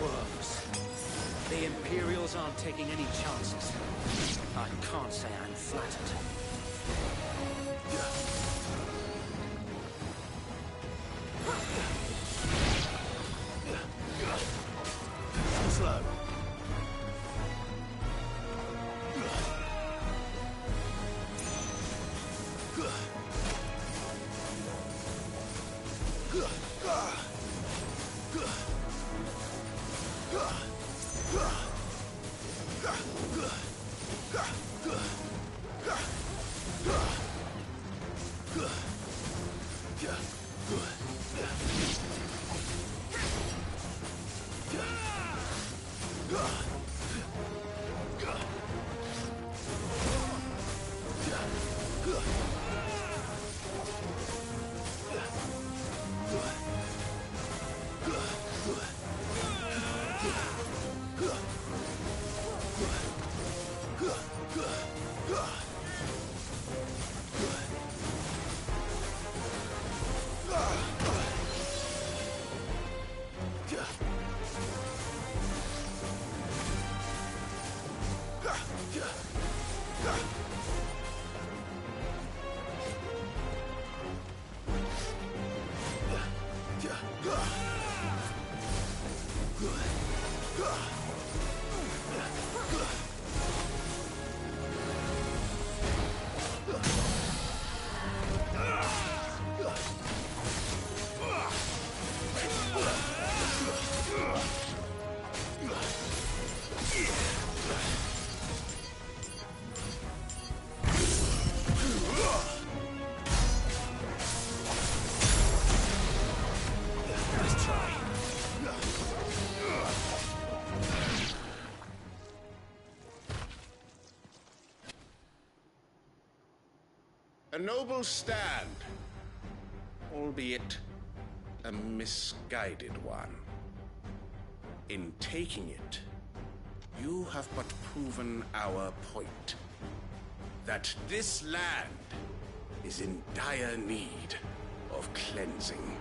Worse. The Imperials aren't taking any chances. I can't say I'm flattered. Slow. A noble stand, albeit a misguided one. In taking it, you have but proven our point. That this land is in dire need of cleansing.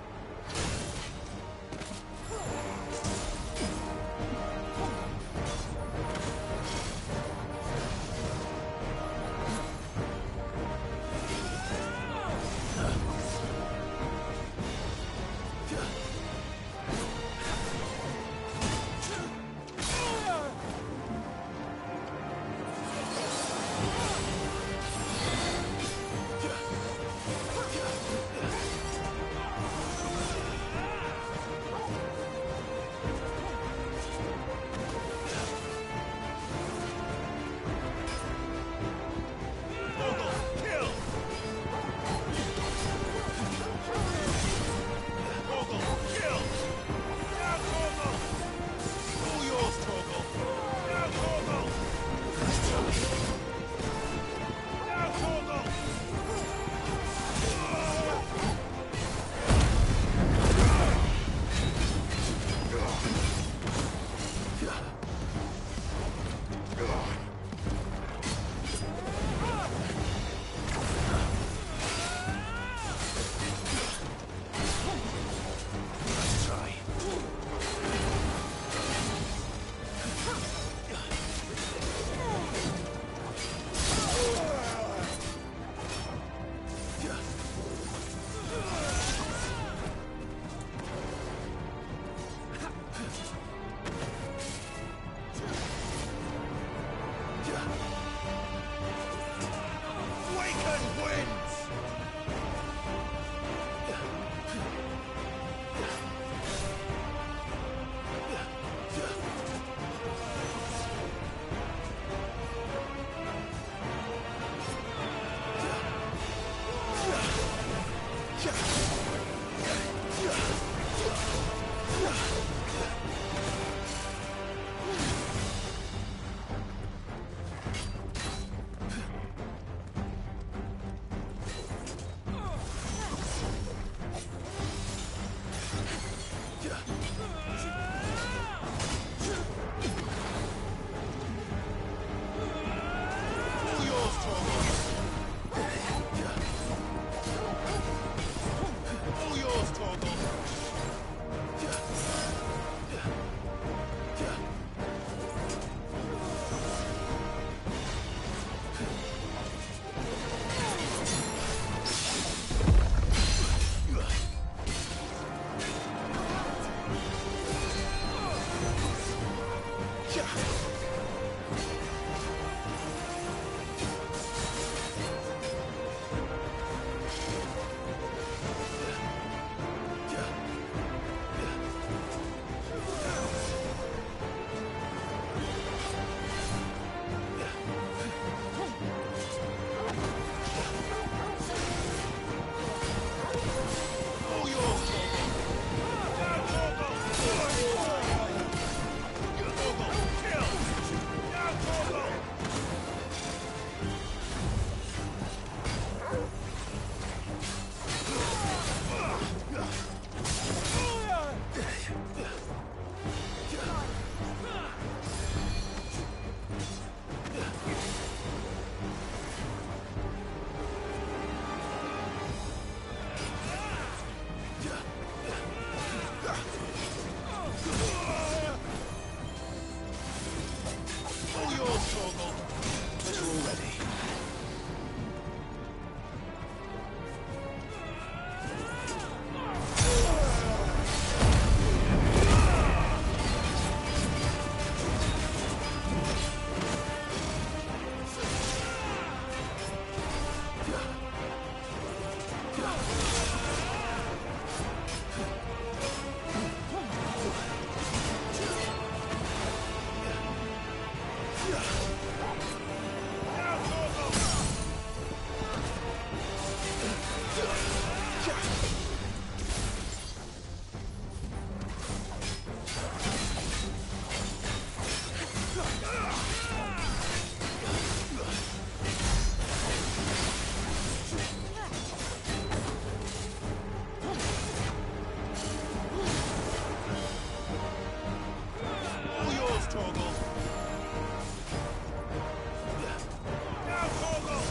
Torgal! Now, Torgal!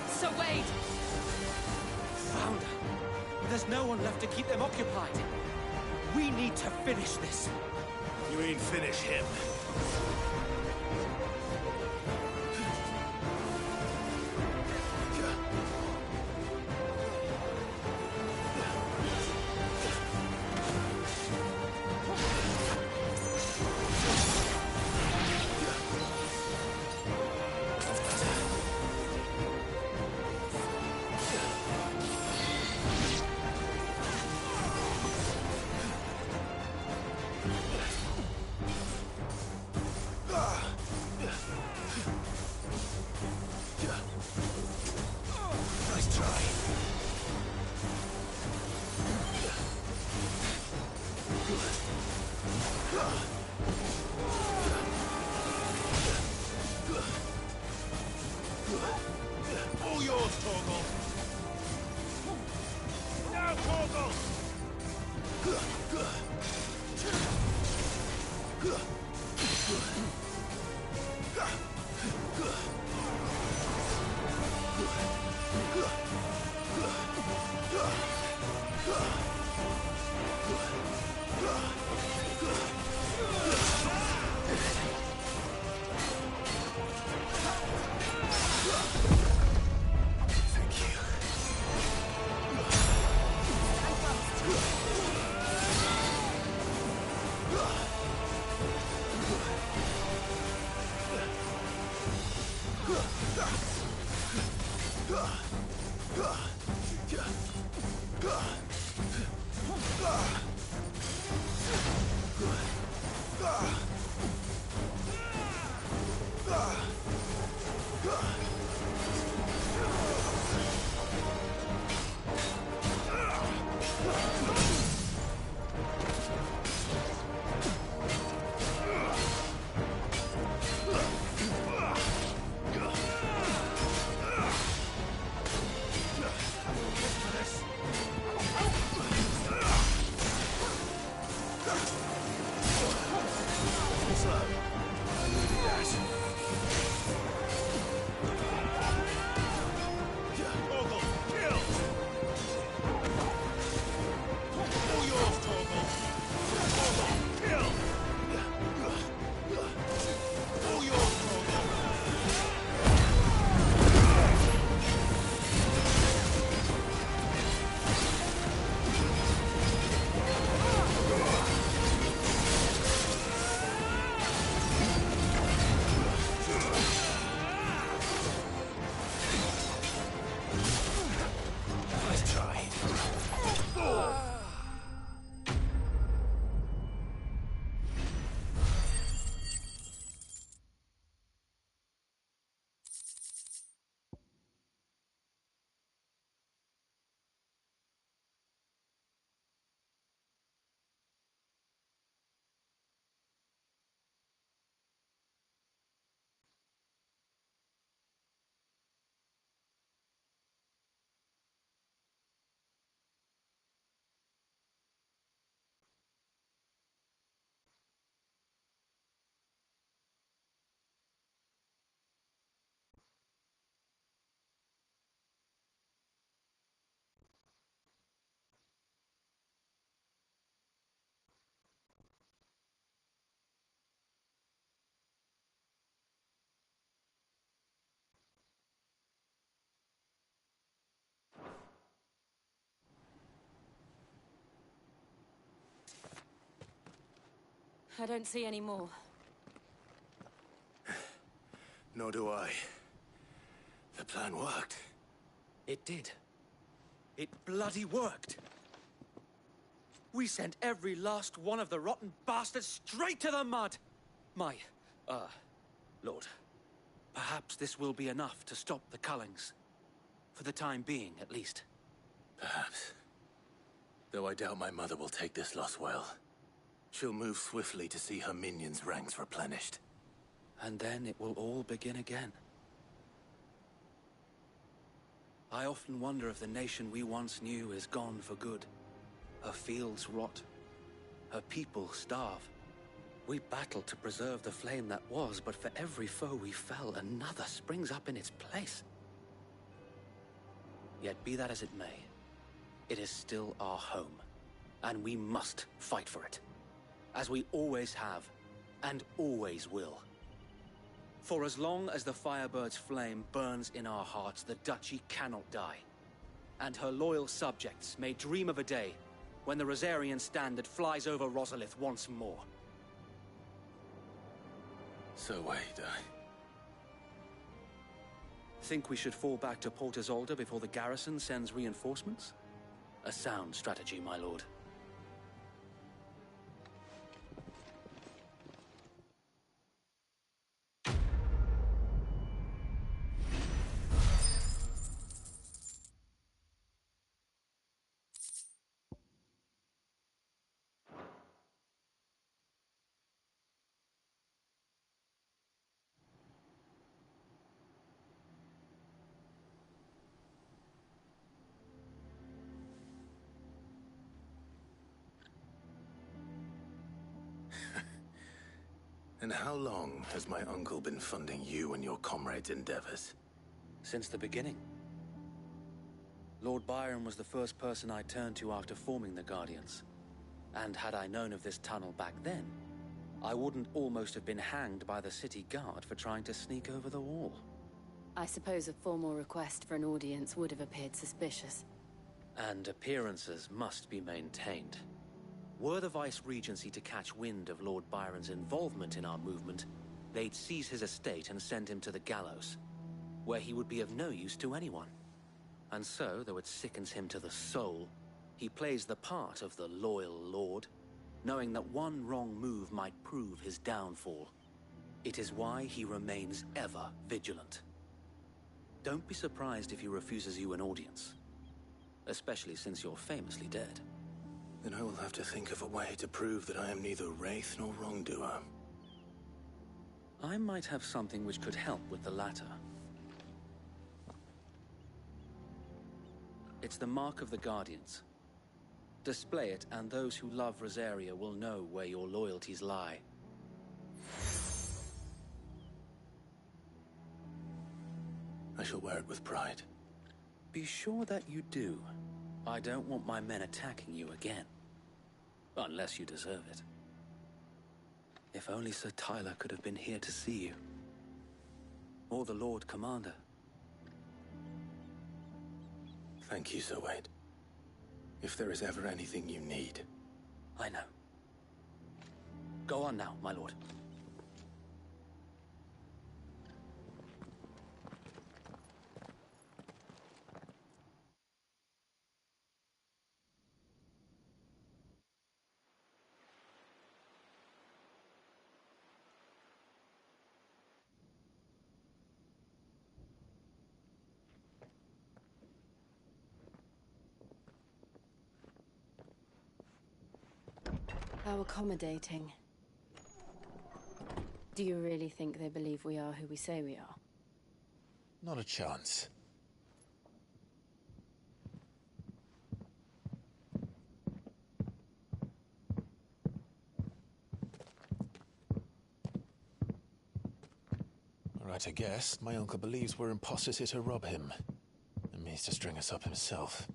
Sir Wade! Found her. There's no one left to keep them occupied. We need to finish this. You mean finish him? Nice try. All yours, Torgal! Now, Torgal! I don't see any more. Nor do I. The plan worked. It did. It bloody worked. We sent every last one of the rotten bastards straight to the mud! Lord, perhaps this will be enough to stop the Cullings. For the time being, at least. Perhaps. Though I doubt my mother will take this loss well. She'll move swiftly to see her minions' ranks replenished. And then it will all begin again. I often wonder if the nation we once knew is gone for good. Her fields rot. Her people starve. We battled to preserve the flame that was, but for every foe we fell, another springs up in its place. Yet be that as it may, it is still our home, and we must fight for it, as we always have, and always will. For as long as the Firebird's flame burns in our hearts, the Duchy cannot die, and her loyal subjects may dream of a day when the Rosarian standard flies over Rosalith once more. So wait, Think we should fall back to Port Isolde before the garrison sends reinforcements? A sound strategy, my lord. And how long has my uncle been funding you and your comrades' endeavors? Since the beginning. Lord Byron was the first person I turned to after forming the Guardians. And had I known of this tunnel back then, I wouldn't almost have been hanged by the city guard for trying to sneak over the wall. I suppose a formal request for an audience would have appeared suspicious. And appearances must be maintained. Were the Vice-Regency to catch wind of Lord Byron's involvement in our movement, they'd seize his estate and send him to the gallows, where he would be of no use to anyone. And so, though it sickens him to the soul, he plays the part of the loyal lord, knowing that one wrong move might prove his downfall. It is why he remains ever vigilant. Don't be surprised if he refuses you an audience, especially since you're famously dead. Then I will have to think of a way to prove that I am neither wraith nor wrongdoer. I might have something which could help with the latter. It's the mark of the Guardians. Display it, and those who love Rosaria will know where your loyalties lie. I shall wear it with pride. Be sure that you do. I don't want my men attacking you again. Unless you deserve it. If only Sir Tyler could have been here to see you. Or the Lord Commander. Thank you, Sir Wade. If there is ever anything you need. I know. Go on now, my lord. How accommodating. Do you really think they believe we are who we say we are? Not a chance. Right, I guess. My uncle believes we're imposters here to rob him. And means to string us up himself.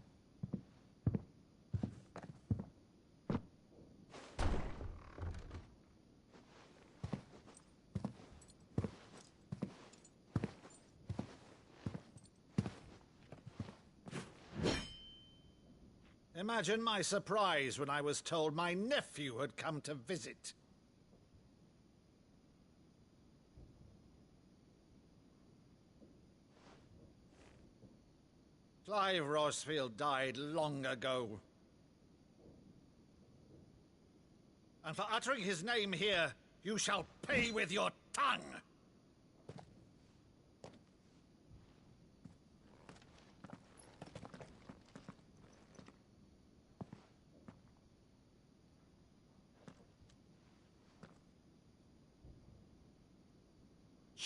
Imagine my surprise when I was told my nephew had come to visit. Clive Rosfield died long ago. And for uttering his name here, you shall pay with your tongue!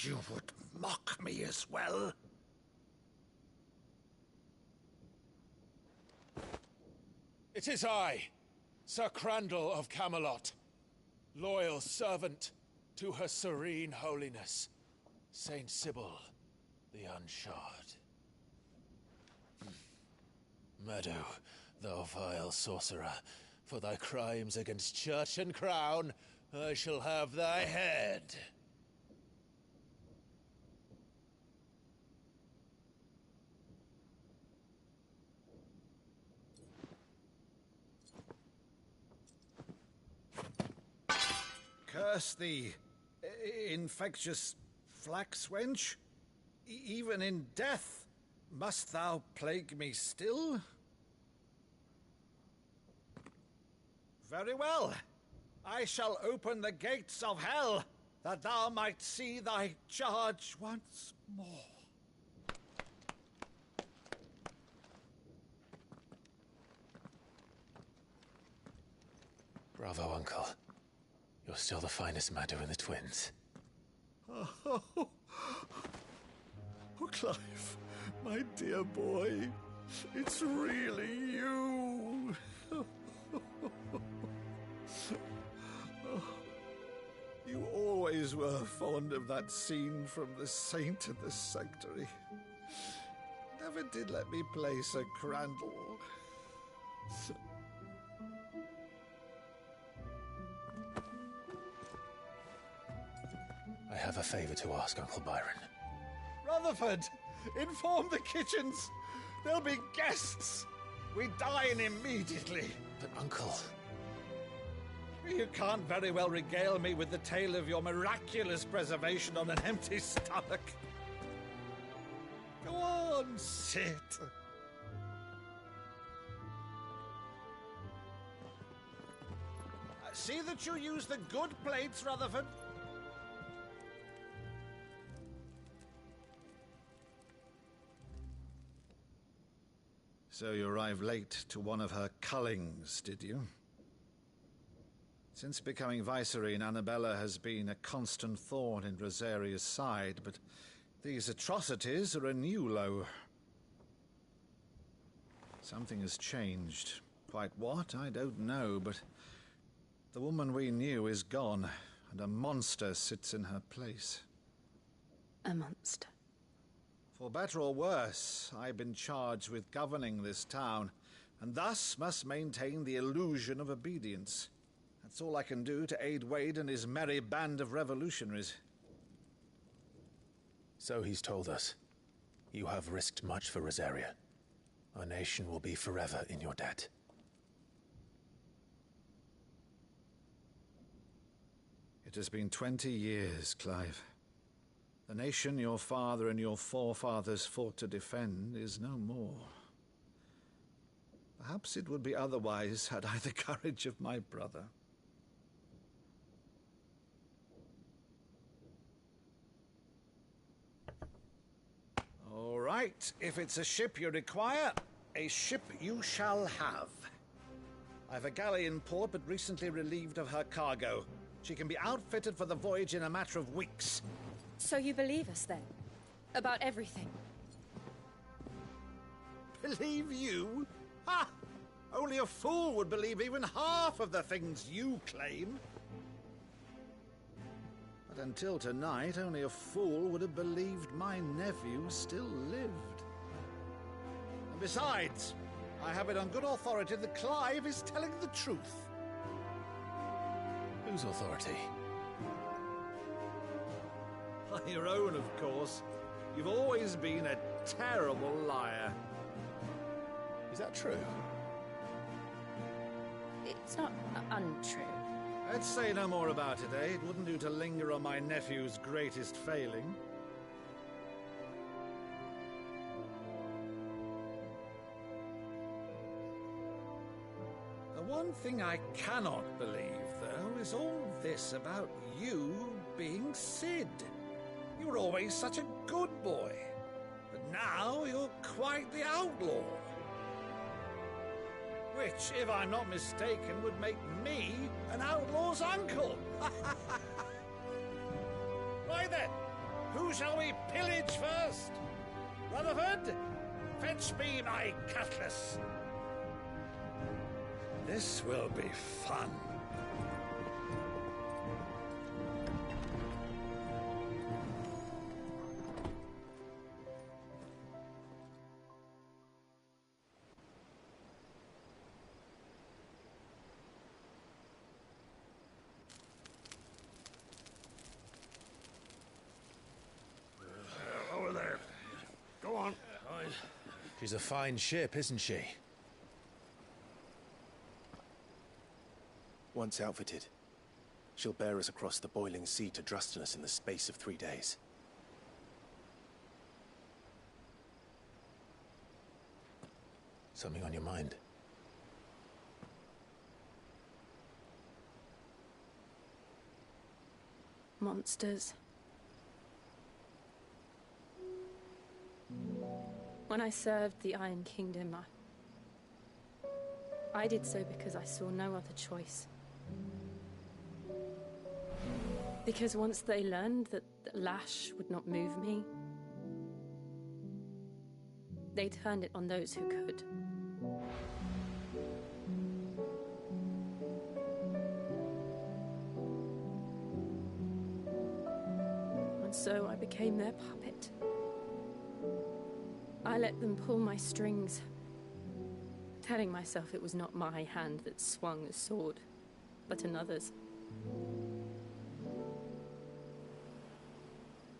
You would mock me as well? It is I, Sir Crandall of Camelot, loyal servant to Her Serene Holiness, Saint Sybil the Unshod. Meadow, thou vile sorcerer, for thy crimes against church and crown, I shall have thy head. Curse thee, infectious flax wench. Even in death, must thou plague me still? Very well. I shall open the gates of hell, that thou might see thy charge once more. Bravo, Uncle. You're still the finest Maddo in the twins. Oh, Clive, my dear boy, it's really you. You always were fond of that scene from The Saint and the Sanctuary. Never did let me play Sir Crandall. I have a favor to ask, Uncle Byron. Rutherford, inform the kitchens. There'll be guests. We dine immediately. But, Uncle... You can't very well regale me with the tale of your miraculous preservation on an empty stomach. Go on, sit. See that you use the good plates, Rutherford. So you arrived late to one of her cullings, did you? Since becoming Vicereine, Annabella has been a constant thorn in Rosaria's side, but these atrocities are a new low. Something has changed. Quite what, I don't know, but the woman we knew is gone, and a monster sits in her place. A monster? For better or worse, I've been charged with governing this town, and thus must maintain the illusion of obedience. That's all I can do to aid Wade and his merry band of revolutionaries. So he's told us. You have risked much for Rosaria. Our nation will be forever in your debt. It has been 20 years, Clive. The nation your father and your forefathers fought to defend is no more. Perhaps it would be otherwise had I the courage of my brother. All right, if it's a ship you require, a ship you shall have. I've a galley in port, but recently relieved of her cargo. She can be outfitted for the voyage in a matter of weeks. So you believe us, then? About everything? Believe you? Ha! Only a fool would believe even half of the things you claim. But until tonight, only a fool would have believed my nephew still lived. And besides, I have it on good authority that Clive is telling the truth. Whose authority? By your own, of course. You've always been a terrible liar. Is that true? It's not untrue. Let's say no more about it, eh? It wouldn't do to linger on my nephew's greatest failing. The one thing I cannot believe, though, is all this about you being Sid. You were always such a good boy, but now you're quite the outlaw. Which, if I'm not mistaken, would make me an outlaw's uncle. Right then, Who shall we pillage first? Rutherford, fetch me my cutlass. This will be fun. Over there. Go on. She's a fine ship, isn't she? Once outfitted, she'll bear us across the boiling sea to Drustinus in the space of 3 days. Something on your mind? Monsters. When I served the Iron Kingdom, I did so because I saw no other choice. Because once they learned that the lash would not move me, they turned it on those who could. And so I became their puppet. I let them pull my strings, telling myself it was not my hand that swung a sword, but another's.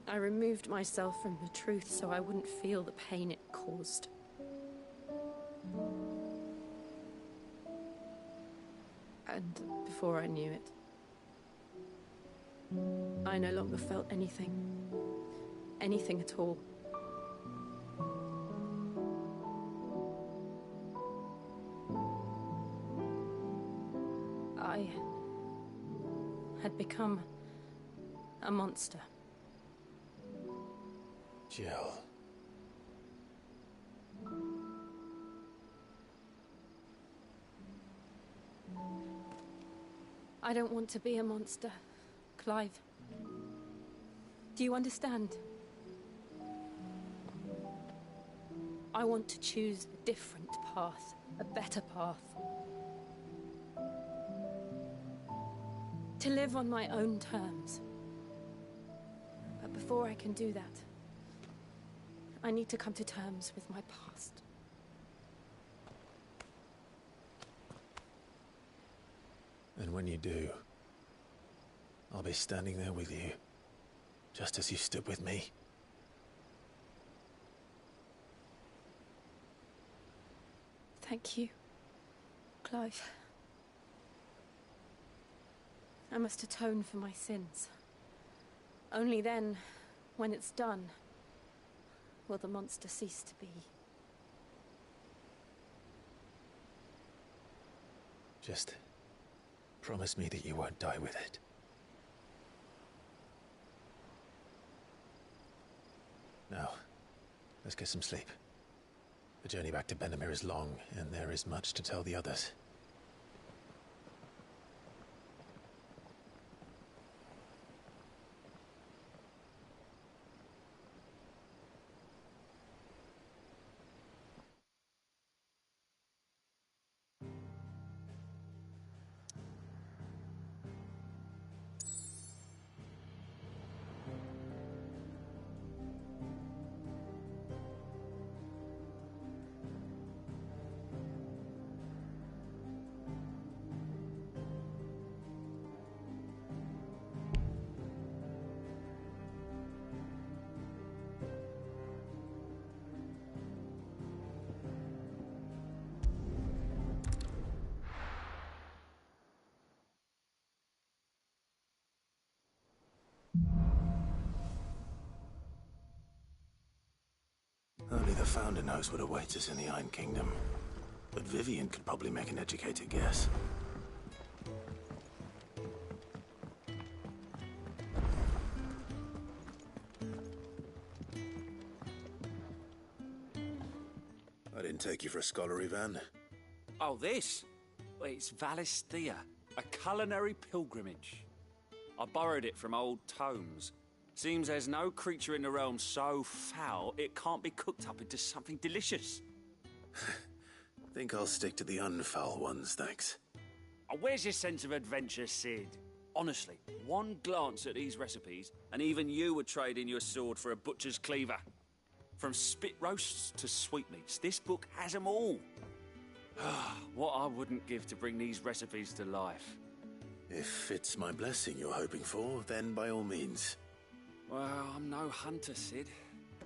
I removed myself from the truth so I wouldn't feel the pain it caused. And before I knew it, I no longer felt anything. Anything at all. I had become a monster. Jill. I don't want to be a monster, Clive. Do you understand? I want to choose a different path, a better path. To live on my own terms. But before I can do that, I need to come to terms with my past. And when you do, I'll be standing there with you, just as you stood with me. Thank you, Clive. I must atone for my sins. Only then, when it's done, will the monster cease to be. Just promise me that you won't die with it. Now, let's get some sleep. The journey back to Benamir is long, and there is much to tell the others. Only the Founder knows what awaits us in the Iron Kingdom. But Vivian could probably make an educated guess. I didn't take you for a scholar, Ivan. Oh, this? Well, it's Valisthea, a culinary pilgrimage. I borrowed it from old tomes. Seems there's no creature in the realm so foul it can't be cooked up into something delicious. Think I'll stick to the unfoul ones, thanks. Oh, where's your sense of adventure, Sid? Honestly, one glance at these recipes, and even you would trade in your sword for a butcher's cleaver. From spit roasts to sweetmeats, this book has them all. What I wouldn't give to bring these recipes to life. If it's my blessing you're hoping for, then by all means. Well, I'm no hunter, Sid.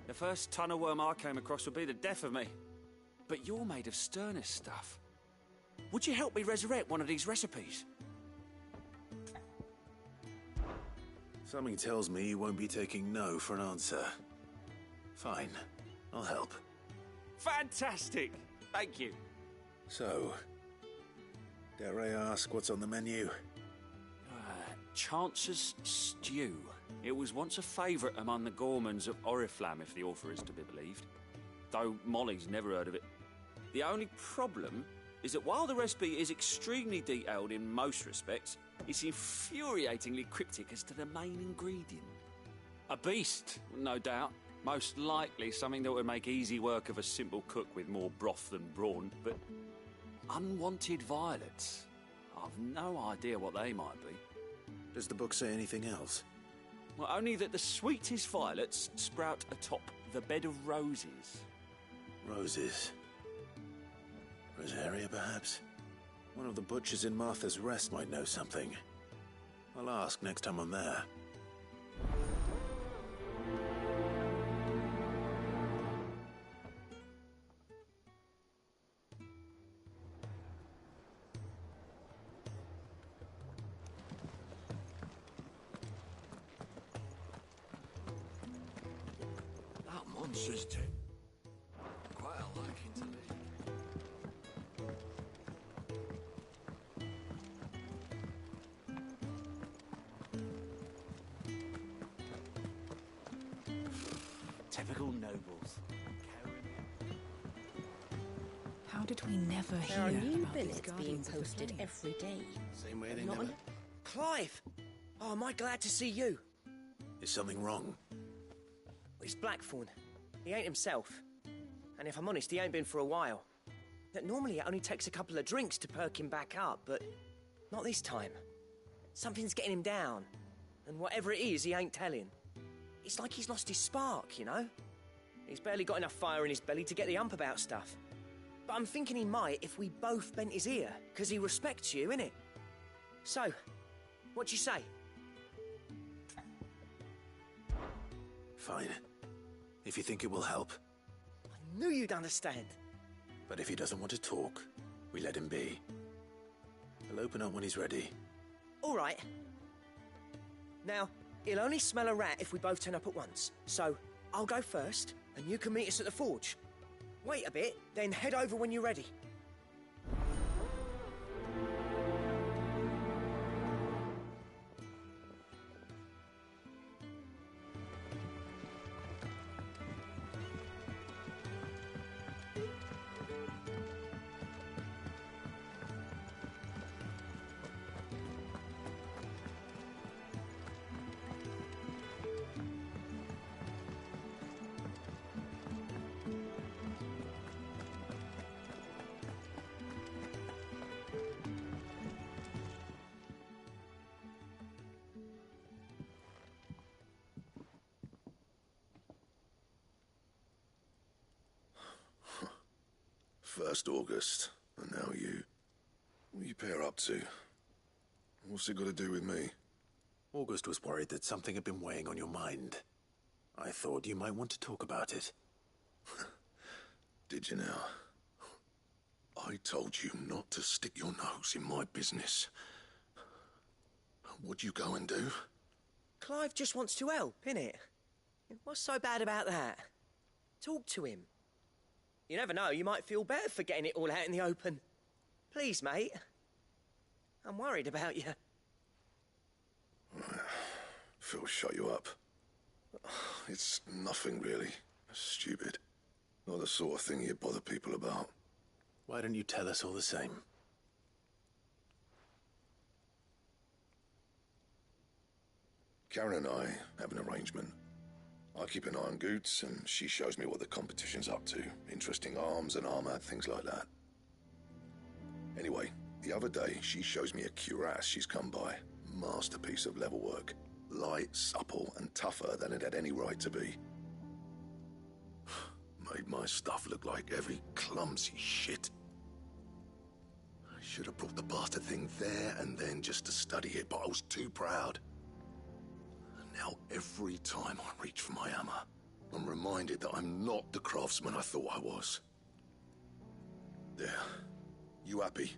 The first tunnel worm I came across would be the death of me. But you're made of sterner stuff. Would you help me resurrect one of these recipes? Something tells me you won't be taking no for an answer. Fine, I'll help. Fantastic! Thank you. So, dare I ask what's on the menu? Chance's Stew. It was once a favourite among the gourmands of Oriflamme, if the author is to be believed. Though Molly's never heard of it. The only problem is that while the recipe is extremely detailed in most respects, it's infuriatingly cryptic as to the main ingredient. A beast, no doubt. Most likely something that would make easy work of a simple cook with more broth than brawn, but unwanted violets. I've no idea what they might be. Does the book say anything else? Well, only that the sweetest violets sprout atop the bed of roses. Roses. Rosaria, perhaps? One of the butchers in Martha's Rest might know something. I'll ask next time I'm there. That monster's too. Quite a liking to live. Typical nobles. How did we never There are hear new about these billets being guardians of the posted flame? every day. Same way they Not never... an- Clive! Oh, am I glad to see you? Is something wrong? It's Blackthorn. He ain't himself. And if I'm honest, he ain't been for a while. Normally it only takes a couple of drinks to perk him back up, but not this time. Something's getting him down. And whatever it is, he ain't telling. It's like he's lost his spark, you know? He's barely got enough fire in his belly to get the ump about stuff. But I'm thinking he might if we both bent his ear, because he respects you, innit? So, what you say? Fine. If you think it will help. I knew you'd understand. But if he doesn't want to talk, we let him be. He'll open up when he's ready. All right. Now, he'll only smell a rat if we both turn up at once. So, I'll go first, and you can meet us at the forge. Wait a bit, then head over when you're ready. First August, and now you. What are you pair up to? What's it got to do with me? August was worried that something had been weighing on your mind. I thought you might want to talk about it. Did you now? I told you not to stick your nose in my business. What'd you go and do? Clive just wants to help, innit? What's so bad about that? Talk to him. You never know, you might feel better for getting it all out in the open. Please, mate. I'm worried about you. Phil shut you up. It's nothing, really. Stupid. Not the sort of thing you bother people about. Why don't you tell us all the same? Karen and I have an arrangement. I keep an eye on Goots, and she shows me what the competition's up to. Interesting arms and armor, things like that. Anyway, the other day, she shows me a cuirass she's come by. Masterpiece of level work. Light, supple, and tougher than it had any right to be. Made my stuff look like every clumsy shit. I should have brought the bastard thing there and then just to study it, but I was too proud. Now, every time I reach for my hammer, I'm reminded that I'm not the craftsman I thought I was. There. You happy?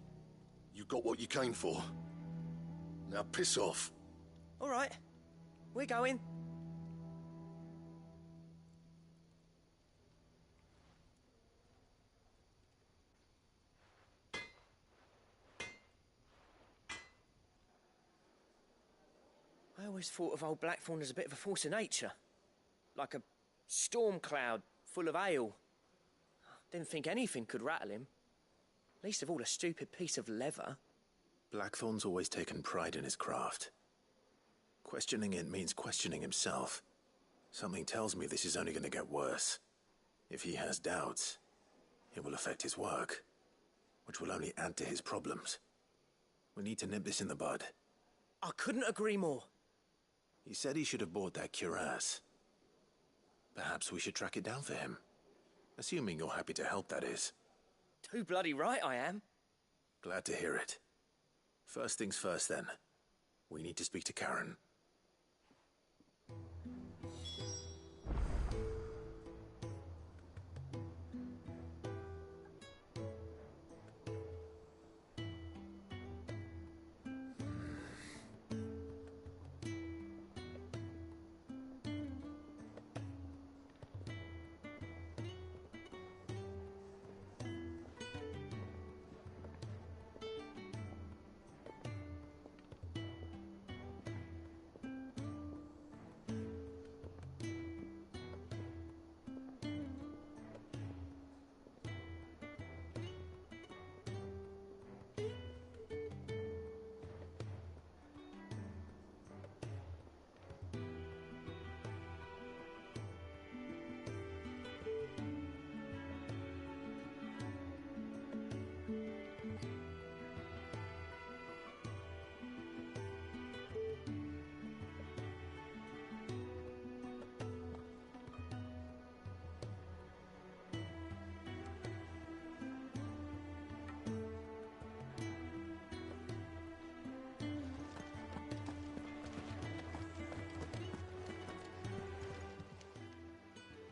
You got what you came for. Now piss off. All right. We're going. I always thought of old Blackthorn as a bit of a force of nature. Like a storm cloud full of ale. Didn't think anything could rattle him. Least of all a stupid piece of leather. Blackthorn's always taken pride in his craft. Questioning it means questioning himself. Something tells me this is only going to get worse. If he has doubts, it will affect his work, which will only add to his problems. We need to nip this in the bud. I couldn't agree more. He said he should have bought that cuirass. Perhaps we should track it down for him. Assuming you're happy to help, that is. Too bloody right I am. Glad to hear it. First things first, then. We need to speak to Karen.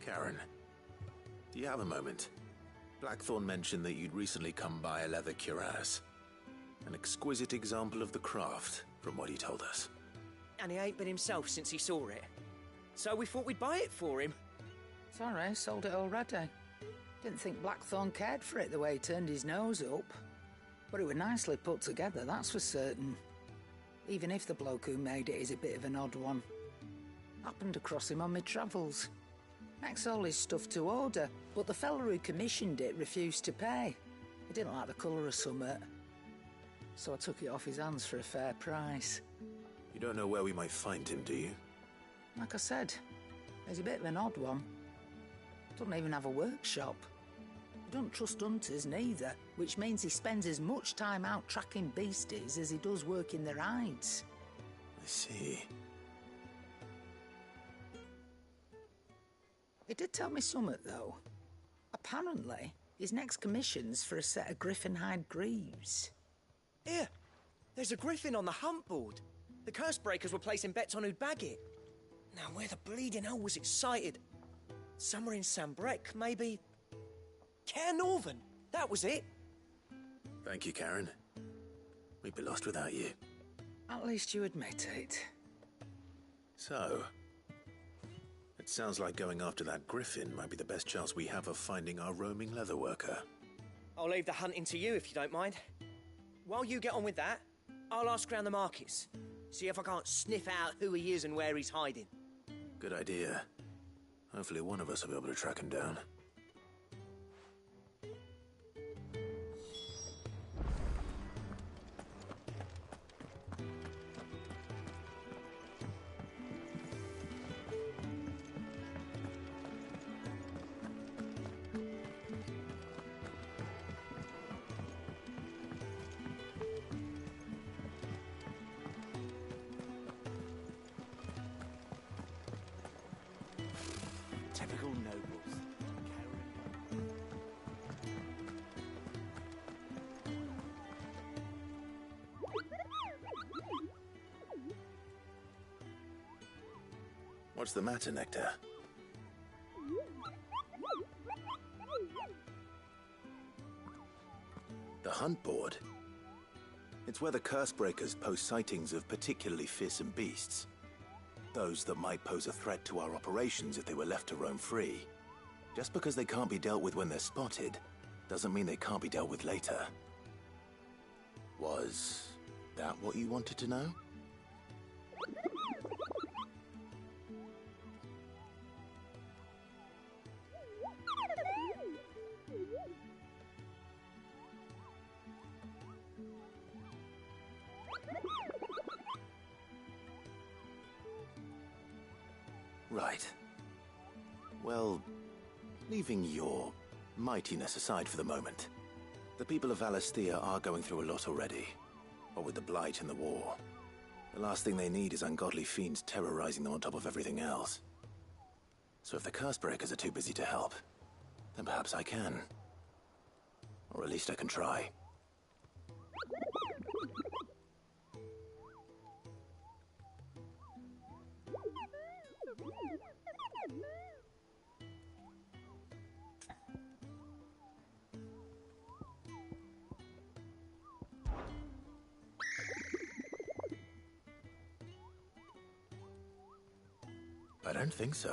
Karen, do you have a moment? Blackthorn mentioned that you'd recently come by a leather cuirass. An exquisite example of the craft, from what he told us. And he ain't been himself since he saw it. So we thought we'd buy it for him. Sorry, sold it already. Didn't think Blackthorn cared for it the way he turned his nose up. But it was nicely put together, that's for certain. Even if the bloke who made it is a bit of an odd one. Happened across him on my travels. Makes all his stuff to order, but the fella who commissioned it refused to pay. He didn't like the colour of summit. So I took it off his hands for a fair price. You don't know where we might find him, do you? Like I said, he's a bit of an odd one. Doesn't even have a workshop. He don't trust hunters neither, which means he spends as much time out tracking beasties as he does working their hides. I see. He did tell me something, though. Apparently, his next commission's for a set of griffin hide greaves. Here, there's a griffin on the hunt board. The curse breakers were placing bets on who'd bag it. Now, where the bleeding hell was it sighted? Somewhere in Sambrec, maybe... Care Northern, that was it. Thank you, Karen. We'd be lost without you. At least you admit it. So, it sounds like going after that griffin might be the best chance we have of finding our roaming leatherworker. I'll leave the hunting to you if you don't mind. While you get on with that, I'll ask around the markets. See if I can't sniff out who he is and where he's hiding. Good idea. Hopefully one of us will be able to track him down. What's the matter, Nectar? The hunt board? It's where the Cursebreakers post sightings of particularly fearsome beasts. Those that might pose a threat to our operations if they were left to roam free. Just because they can't be dealt with when they're spotted, doesn't mean they can't be dealt with later. Was that what you wanted to know? Right. Well, leaving your mightiness aside for the moment, the people of Valisthea are going through a lot already. What with the Blight and the war, the last thing they need is ungodly fiends terrorizing them on top of everything else. So if the Cursebreakers are too busy to help, then perhaps I can. Or at least I can try. I don't think so.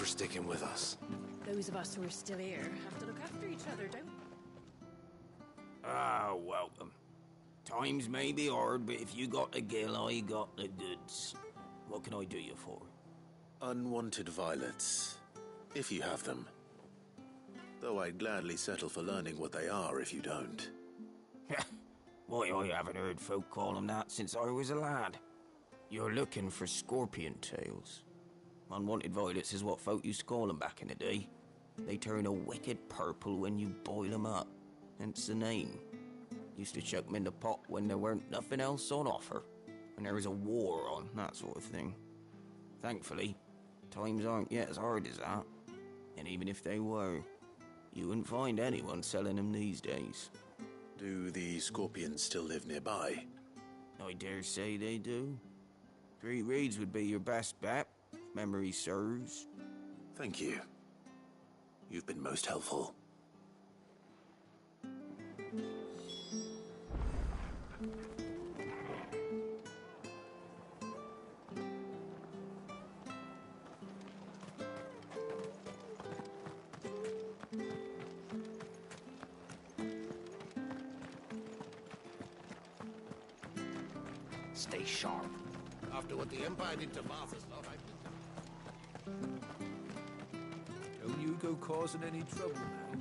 for sticking with us. Those of us who are still here have to look after each other, don't we? Ah, welcome. Times may be hard, but if you got the gill, I got the goods. What can I do you for? Unwanted violets, if you have them. Though I'd gladly settle for learning what they are if you don't. Why, I haven't heard folk call them that since I was a lad. You're looking for scorpion tails. Unwanted violets is what folk used to call them back in the day. They turn a wicked purple when you boil them up, hence the name. Used to chuck them in the pot when there weren't nothing else on offer, when there was a war on, that sort of thing. Thankfully, times aren't yet as hard as that. And even if they were, you wouldn't find anyone selling them these days. Do the scorpions still live nearby? I dare say they do. Three Reeds would be your best bet, if memory serves. Thank you. You've been most helpful. Stay sharp. After what the Empire did to Martha's love, Don't you go causing any trouble now.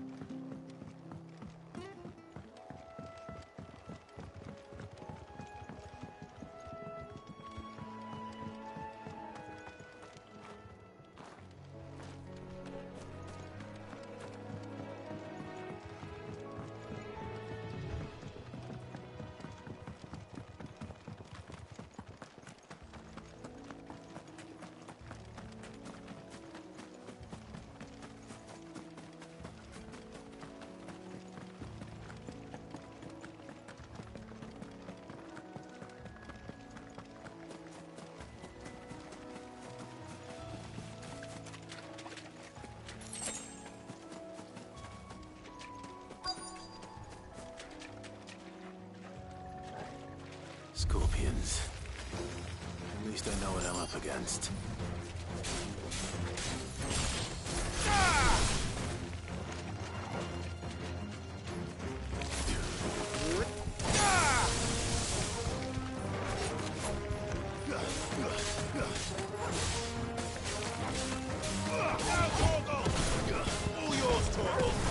Scorpions. At least I know what I'm up against. all yours, Torgal.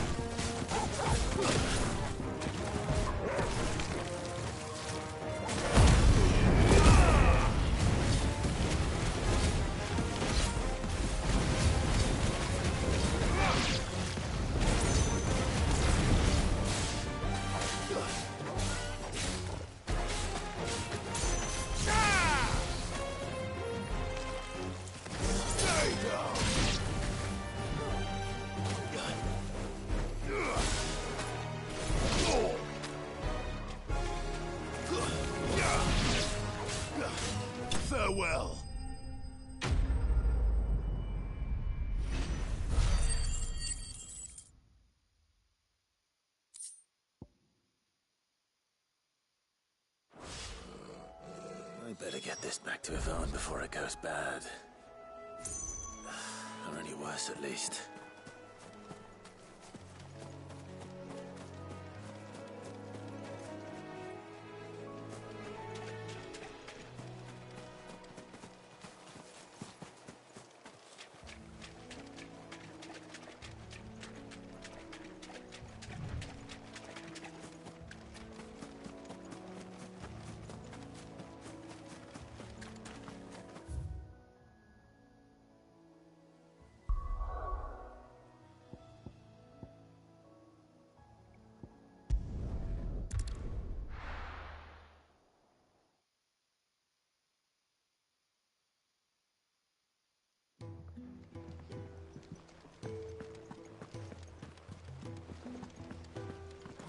Farewell. I better get this back to Yvonne before it goes bad. Or any worse, at least.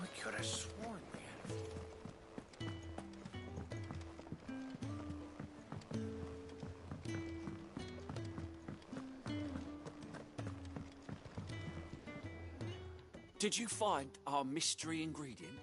I could have sworn we had a Did you find our mystery ingredient?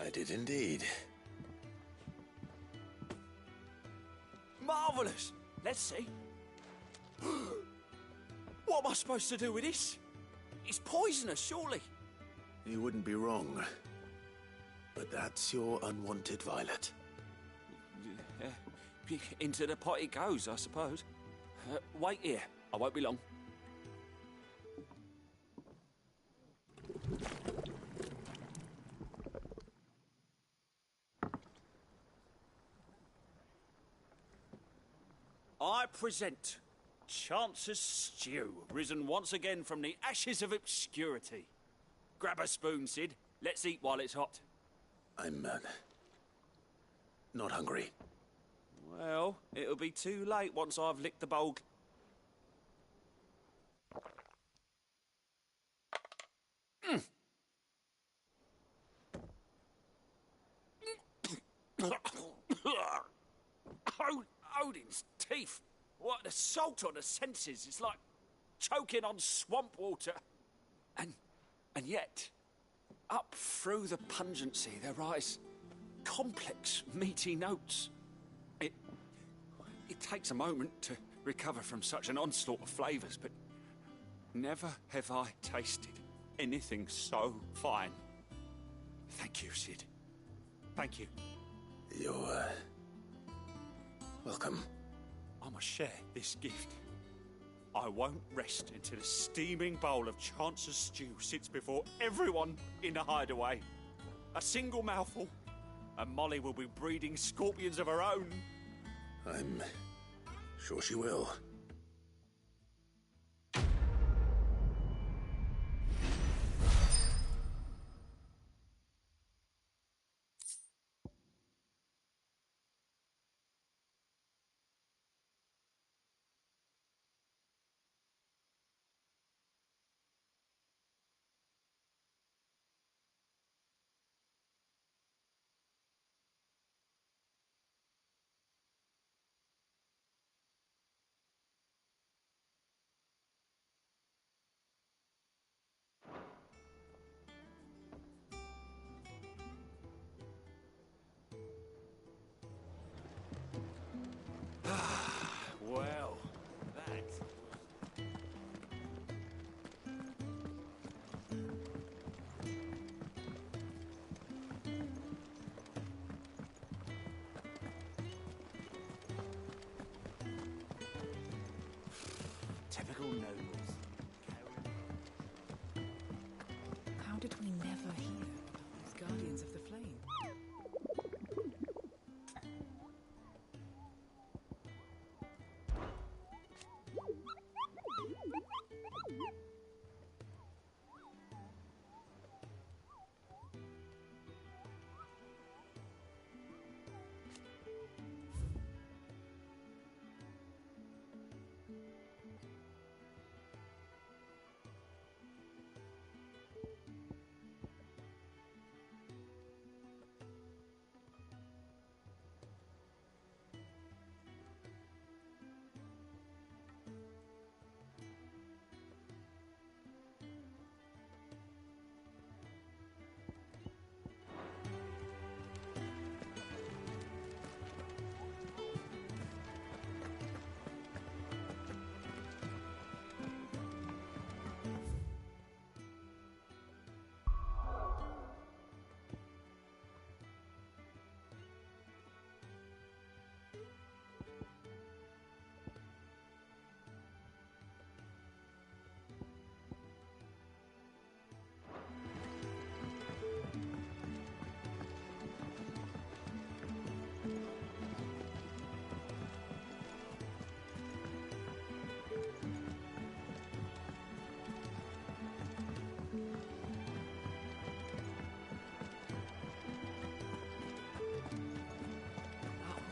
I did indeed. Marvellous! Let's see. What am I supposed to do with this? It's poisonous, surely. You wouldn't be wrong. But that's your unwanted violet. Into the pot it goes, I suppose. Wait here. I won't be long. I present Chance's Stew, risen once again from the ashes of obscurity. Grab a spoon, Sid. Let's eat while it's hot. I'm, not hungry. Well, it'll be too late once I've licked the bowl. Odin's teeth. What, the salt on the senses? It's like choking on swamp water. And yet, up through the pungency, there rise complex, meaty notes. It takes a moment to recover from such an onslaught of flavours, but never have I tasted anything so fine. Thank you, Sid. Thank you. You're, welcome. I must share this gift. I won't rest until a steaming bowl of Chance's Stew sits before everyone in the hideaway. A single mouthful, and Molly will be breeding scorpions of her own. I'm sure she will. Well, that... Typical nobles. How did we never hear about these Guardians of the Flame?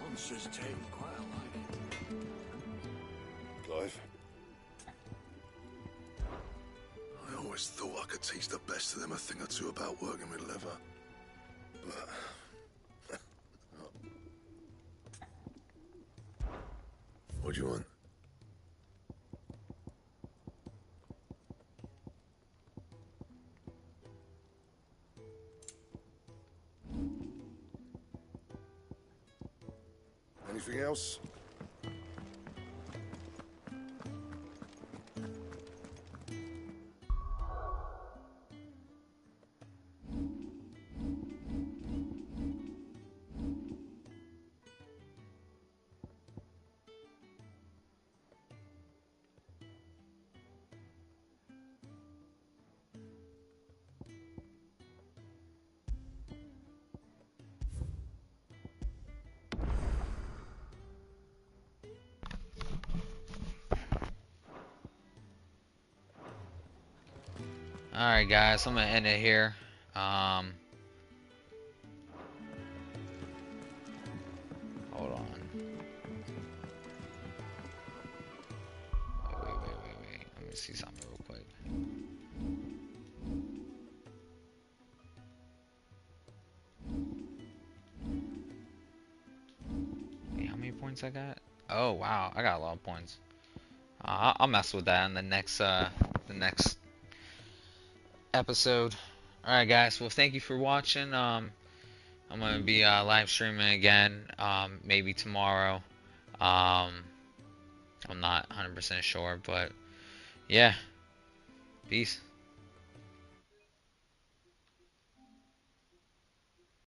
Monster's tail quite alike. Clive? I always thought I could teach the best of them a thing or two about working with leather. But... What do you want? Anything else? Alright guys, I'm gonna end it here. Hold on. Wait. Let me see something real quick. Wait, how many points I got? Oh wow, I got a lot of points. I'll mess with that in the next episode. Alright guys, well thank you for watching. I'm gonna be live streaming again, maybe tomorrow. I'm not 100% sure, but yeah. Peace.